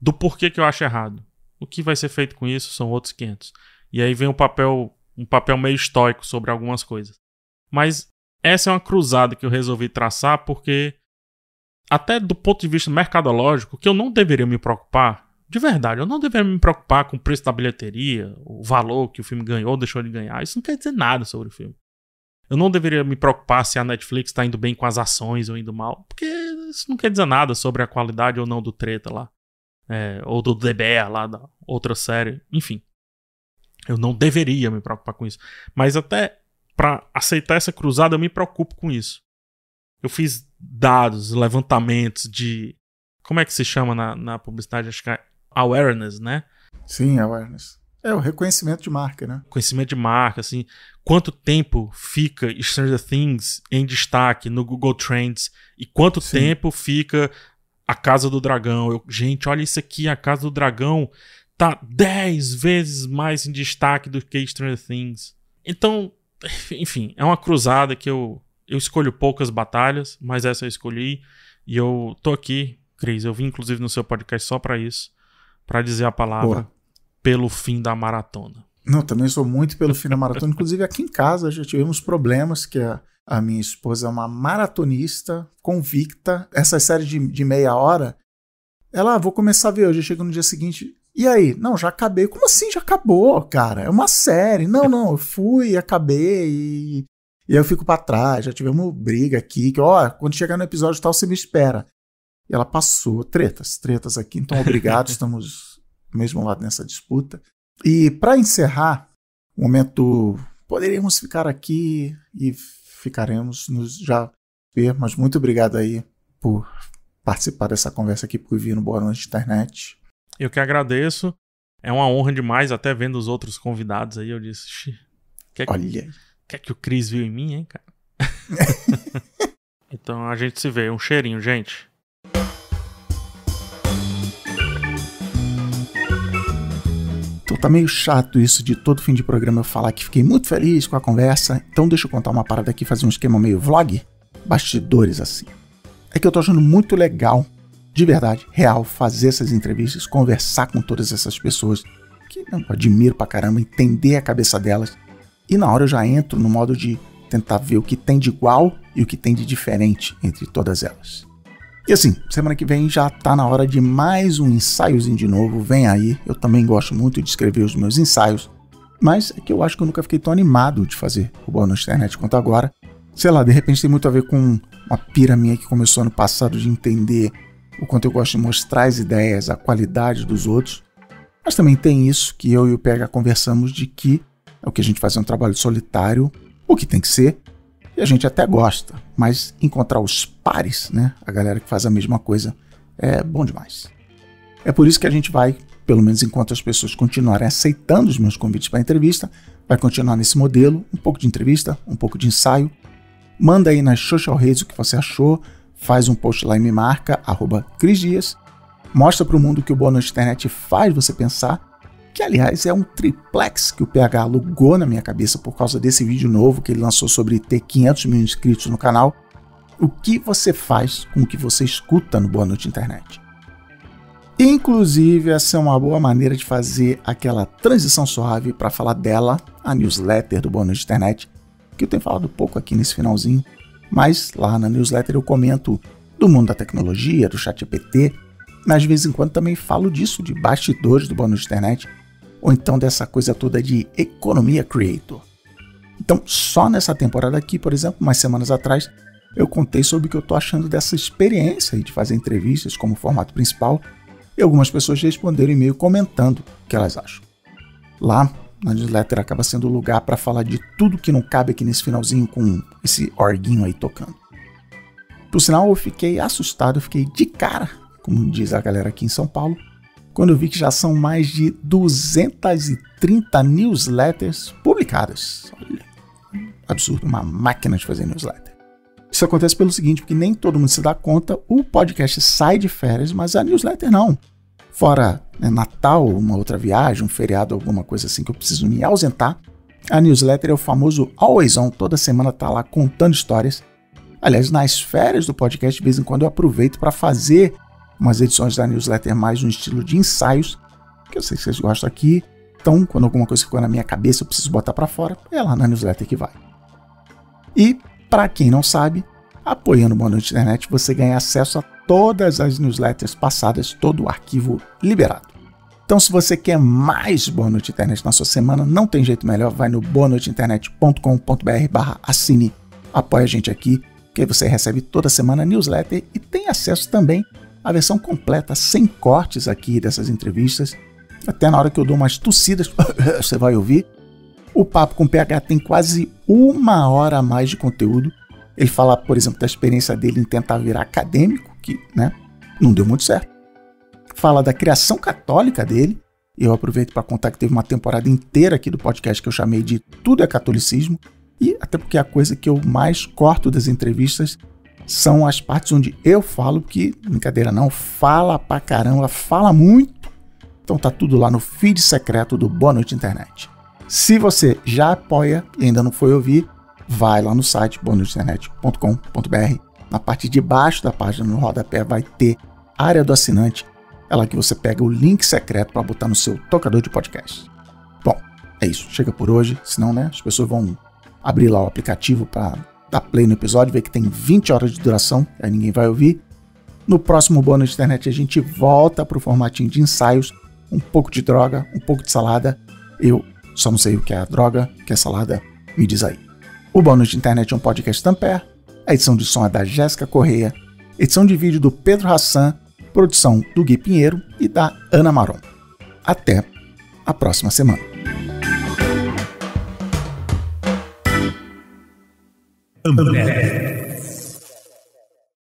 do porquê que eu acho errado. O que vai ser feito com isso são outros 500. E aí vem um papel meio estoico sobre algumas coisas. Mas essa é uma cruzada que eu resolvi traçar porque, até do ponto de vista mercadológico, que eu não deveria me preocupar, de verdade, eu não deveria me preocupar com o preço da bilheteria, o valor que o filme ganhou ou deixou de ganhar. Isso não quer dizer nada sobre o filme. Eu não deveria me preocupar se a Netflix está indo bem com as ações ou indo mal, porque isso não quer dizer nada sobre a qualidade ou não do Treta lá, ou do DBA lá, da outra série, enfim. Eu não deveria me preocupar com isso. Mas até para aceitar essa cruzada, eu me preocupo com isso. Eu fiz dados, levantamentos de... Como é que se chama na publicidade? Acho que é awareness, né? Sim, awareness. É o reconhecimento de marca, né? Conhecimento de marca, assim. Quanto tempo fica Stranger Things em destaque no Google Trends? E quanto tempo fica A Casa do Dragão? Gente, olha isso aqui, A Casa do Dragão tá 10 vezes mais em destaque do que Stranger Things. Então, enfim, é uma cruzada que eu escolho poucas batalhas, mas essa eu escolhi. E eu tô aqui, Cris, eu vim inclusive no seu podcast só pra isso, pra dizer a palavra pelo fim da maratona. Não, também sou muito pelo fim da maratona. Inclusive aqui em casa já tivemos problemas, que a minha esposa é uma maratonista convicta. Essa série de meia hora, vou começar a ver hoje, chega no dia seguinte... E aí? Não, já acabei. Como assim já acabou, cara? É uma série. Não, eu fui, acabei e aí eu fico pra trás. Já tivemos briga aqui, que quando chegar no episódio tal, você me espera. E ela passou. Tretas aqui. Então, obrigado, estamos do mesmo lado nessa disputa. E pra encerrar, o momento, poderíamos ficar aqui e ficaremos já ver, mas muito obrigado aí por participar dessa conversa aqui, por vir no Boa Noite Internet. Eu que agradeço. É uma honra demais, até vendo os outros convidados aí. Eu disse, olha, quer que o Cris viu em mim, hein, cara? Então a gente se vê. Um cheirinho, gente. Então tá meio chato isso de todo fim de programa eu falar que fiquei muito feliz com a conversa. Então deixa eu contar uma parada aqui, fazer um esquema meio vlog. Bastidores assim. É que eu tô achando muito legal, de verdade, real, fazer essas entrevistas, conversar com todas essas pessoas que eu admiro pra caramba, entender a cabeça delas. E na hora eu já entro no modo de tentar ver o que tem de igual e o que tem de diferente entre todas elas. E assim, semana que vem já tá na hora de mais um ensaiozinho de novo, vem aí. Eu também gosto muito de escrever os meus ensaios, mas é que eu acho que eu nunca fiquei tão animado de fazer o Boa Noite Internet quanto agora. Sei lá, de repente tem muito a ver com uma pira minha que começou ano passado de entender o quanto eu gosto de mostrar as ideias, a qualidade dos outros. Mas também tem isso que eu e o PH conversamos de que é o que a gente faz um trabalho solitário, o que tem que ser, e a gente até gosta, mas encontrar os pares, né, a galera que faz a mesma coisa, é bom demais. É por isso que a gente vai, pelo menos enquanto as pessoas continuarem aceitando os meus convites para entrevista, vai continuar nesse modelo, um pouco de entrevista, um pouco de ensaio. Manda aí nas social redes o que você achou, faz um post lá e me marca, @CrisDias, mostra para o mundo que o Boa Noite Internet faz você pensar que aliás é um triplex que o PH alugou na minha cabeça por causa desse vídeo novo que ele lançou sobre ter 500 mil inscritos no canal. O que você faz com o que você escuta no Boa Noite Internet? Inclusive, essa é uma boa maneira de fazer aquela transição suave para falar dela, a newsletter do Boa Noite Internet, que eu tenho falado pouco aqui nesse finalzinho, mas lá na newsletter eu comento do mundo da tecnologia, do ChatGPT, mas de vez em quando também falo disso, de bastidores do Boa Noite Internet, ou então dessa coisa toda de economia creator. Então, só nessa temporada aqui, por exemplo, umas semanas atrás, eu contei sobre o que eu estou achando dessa experiência aí de fazer entrevistas como formato principal, e algumas pessoas responderam e-mail comentando o que elas acham. Lá, na newsletter acaba sendo o lugar para falar de tudo que não cabe aqui nesse finalzinho com esse orguinho aí tocando. Por sinal, eu fiquei assustado, eu fiquei de cara, como diz a galera aqui em São Paulo, quando eu vi que já são mais de 230 newsletters publicadas. Olha, absurdo, uma máquina de fazer newsletter. Isso acontece pelo seguinte, porque nem todo mundo se dá conta, o podcast sai de férias, mas a newsletter não. Fora Natal, uma outra viagem, um feriado, alguma coisa assim que eu preciso me ausentar, a newsletter é o famoso Always On, toda semana tá lá contando histórias. Aliás, nas férias do podcast, de vez em quando eu aproveito para fazer umas edições da newsletter mais no estilo de ensaios, que eu sei que vocês gostam aqui, então quando alguma coisa ficou na minha cabeça eu preciso botar para fora, é lá na newsletter que vai. E, para quem não sabe, apoiando o Boa Noite Internet, você ganha acesso a todas as newsletters passadas, todo o arquivo liberado. Então, se você quer mais Boa Noite Internet na sua semana, não tem jeito melhor, vai no boanoiteinternet.com.br/assine, apoia a gente aqui, que aí você recebe toda semana a newsletter e tem acesso também à versão completa, sem cortes aqui dessas entrevistas, até na hora que eu dou umas tossidas, você vai ouvir. O Papo com o PH tem quase 1 hora a mais de conteúdo. Ele fala, por exemplo, da experiência dele em tentar virar acadêmico, que não deu muito certo. Fala da criação católica dele. Eu aproveito para contar que teve uma temporada inteira aqui do podcast que eu chamei de Tudo é Catolicismo. E até porque a coisa que eu mais corto das entrevistas são as partes onde eu falo, que, brincadeira não, fala pra caramba, fala muito. Então tá tudo lá no feed secreto do Boa Noite Internet. Se você já apoia e ainda não foi ouvir, vai lá no site boanoiteinternet.com.br. Na parte de baixo da página, no rodapé, vai ter área do assinante. É lá que você pega o link secreto para botar no seu tocador de podcast. Bom, é isso. Chega por hoje. Senão, as pessoas vão abrir lá o aplicativo para dar play no episódio, ver que tem 20 horas de duração, aí ninguém vai ouvir. No próximo Boa Noite Internet a gente volta para o formatinho de ensaios, um pouco de droga, um pouco de salada. Eu só não sei o que é a droga, o que é salada, me diz aí. O Boa Noite Internet é um podcast Tampere, a edição de som é da Jéssica Correia, edição de vídeo do Pedro Hassan, produção do Gui Pinheiro e da Ana Maron. Até a próxima semana. Tampere.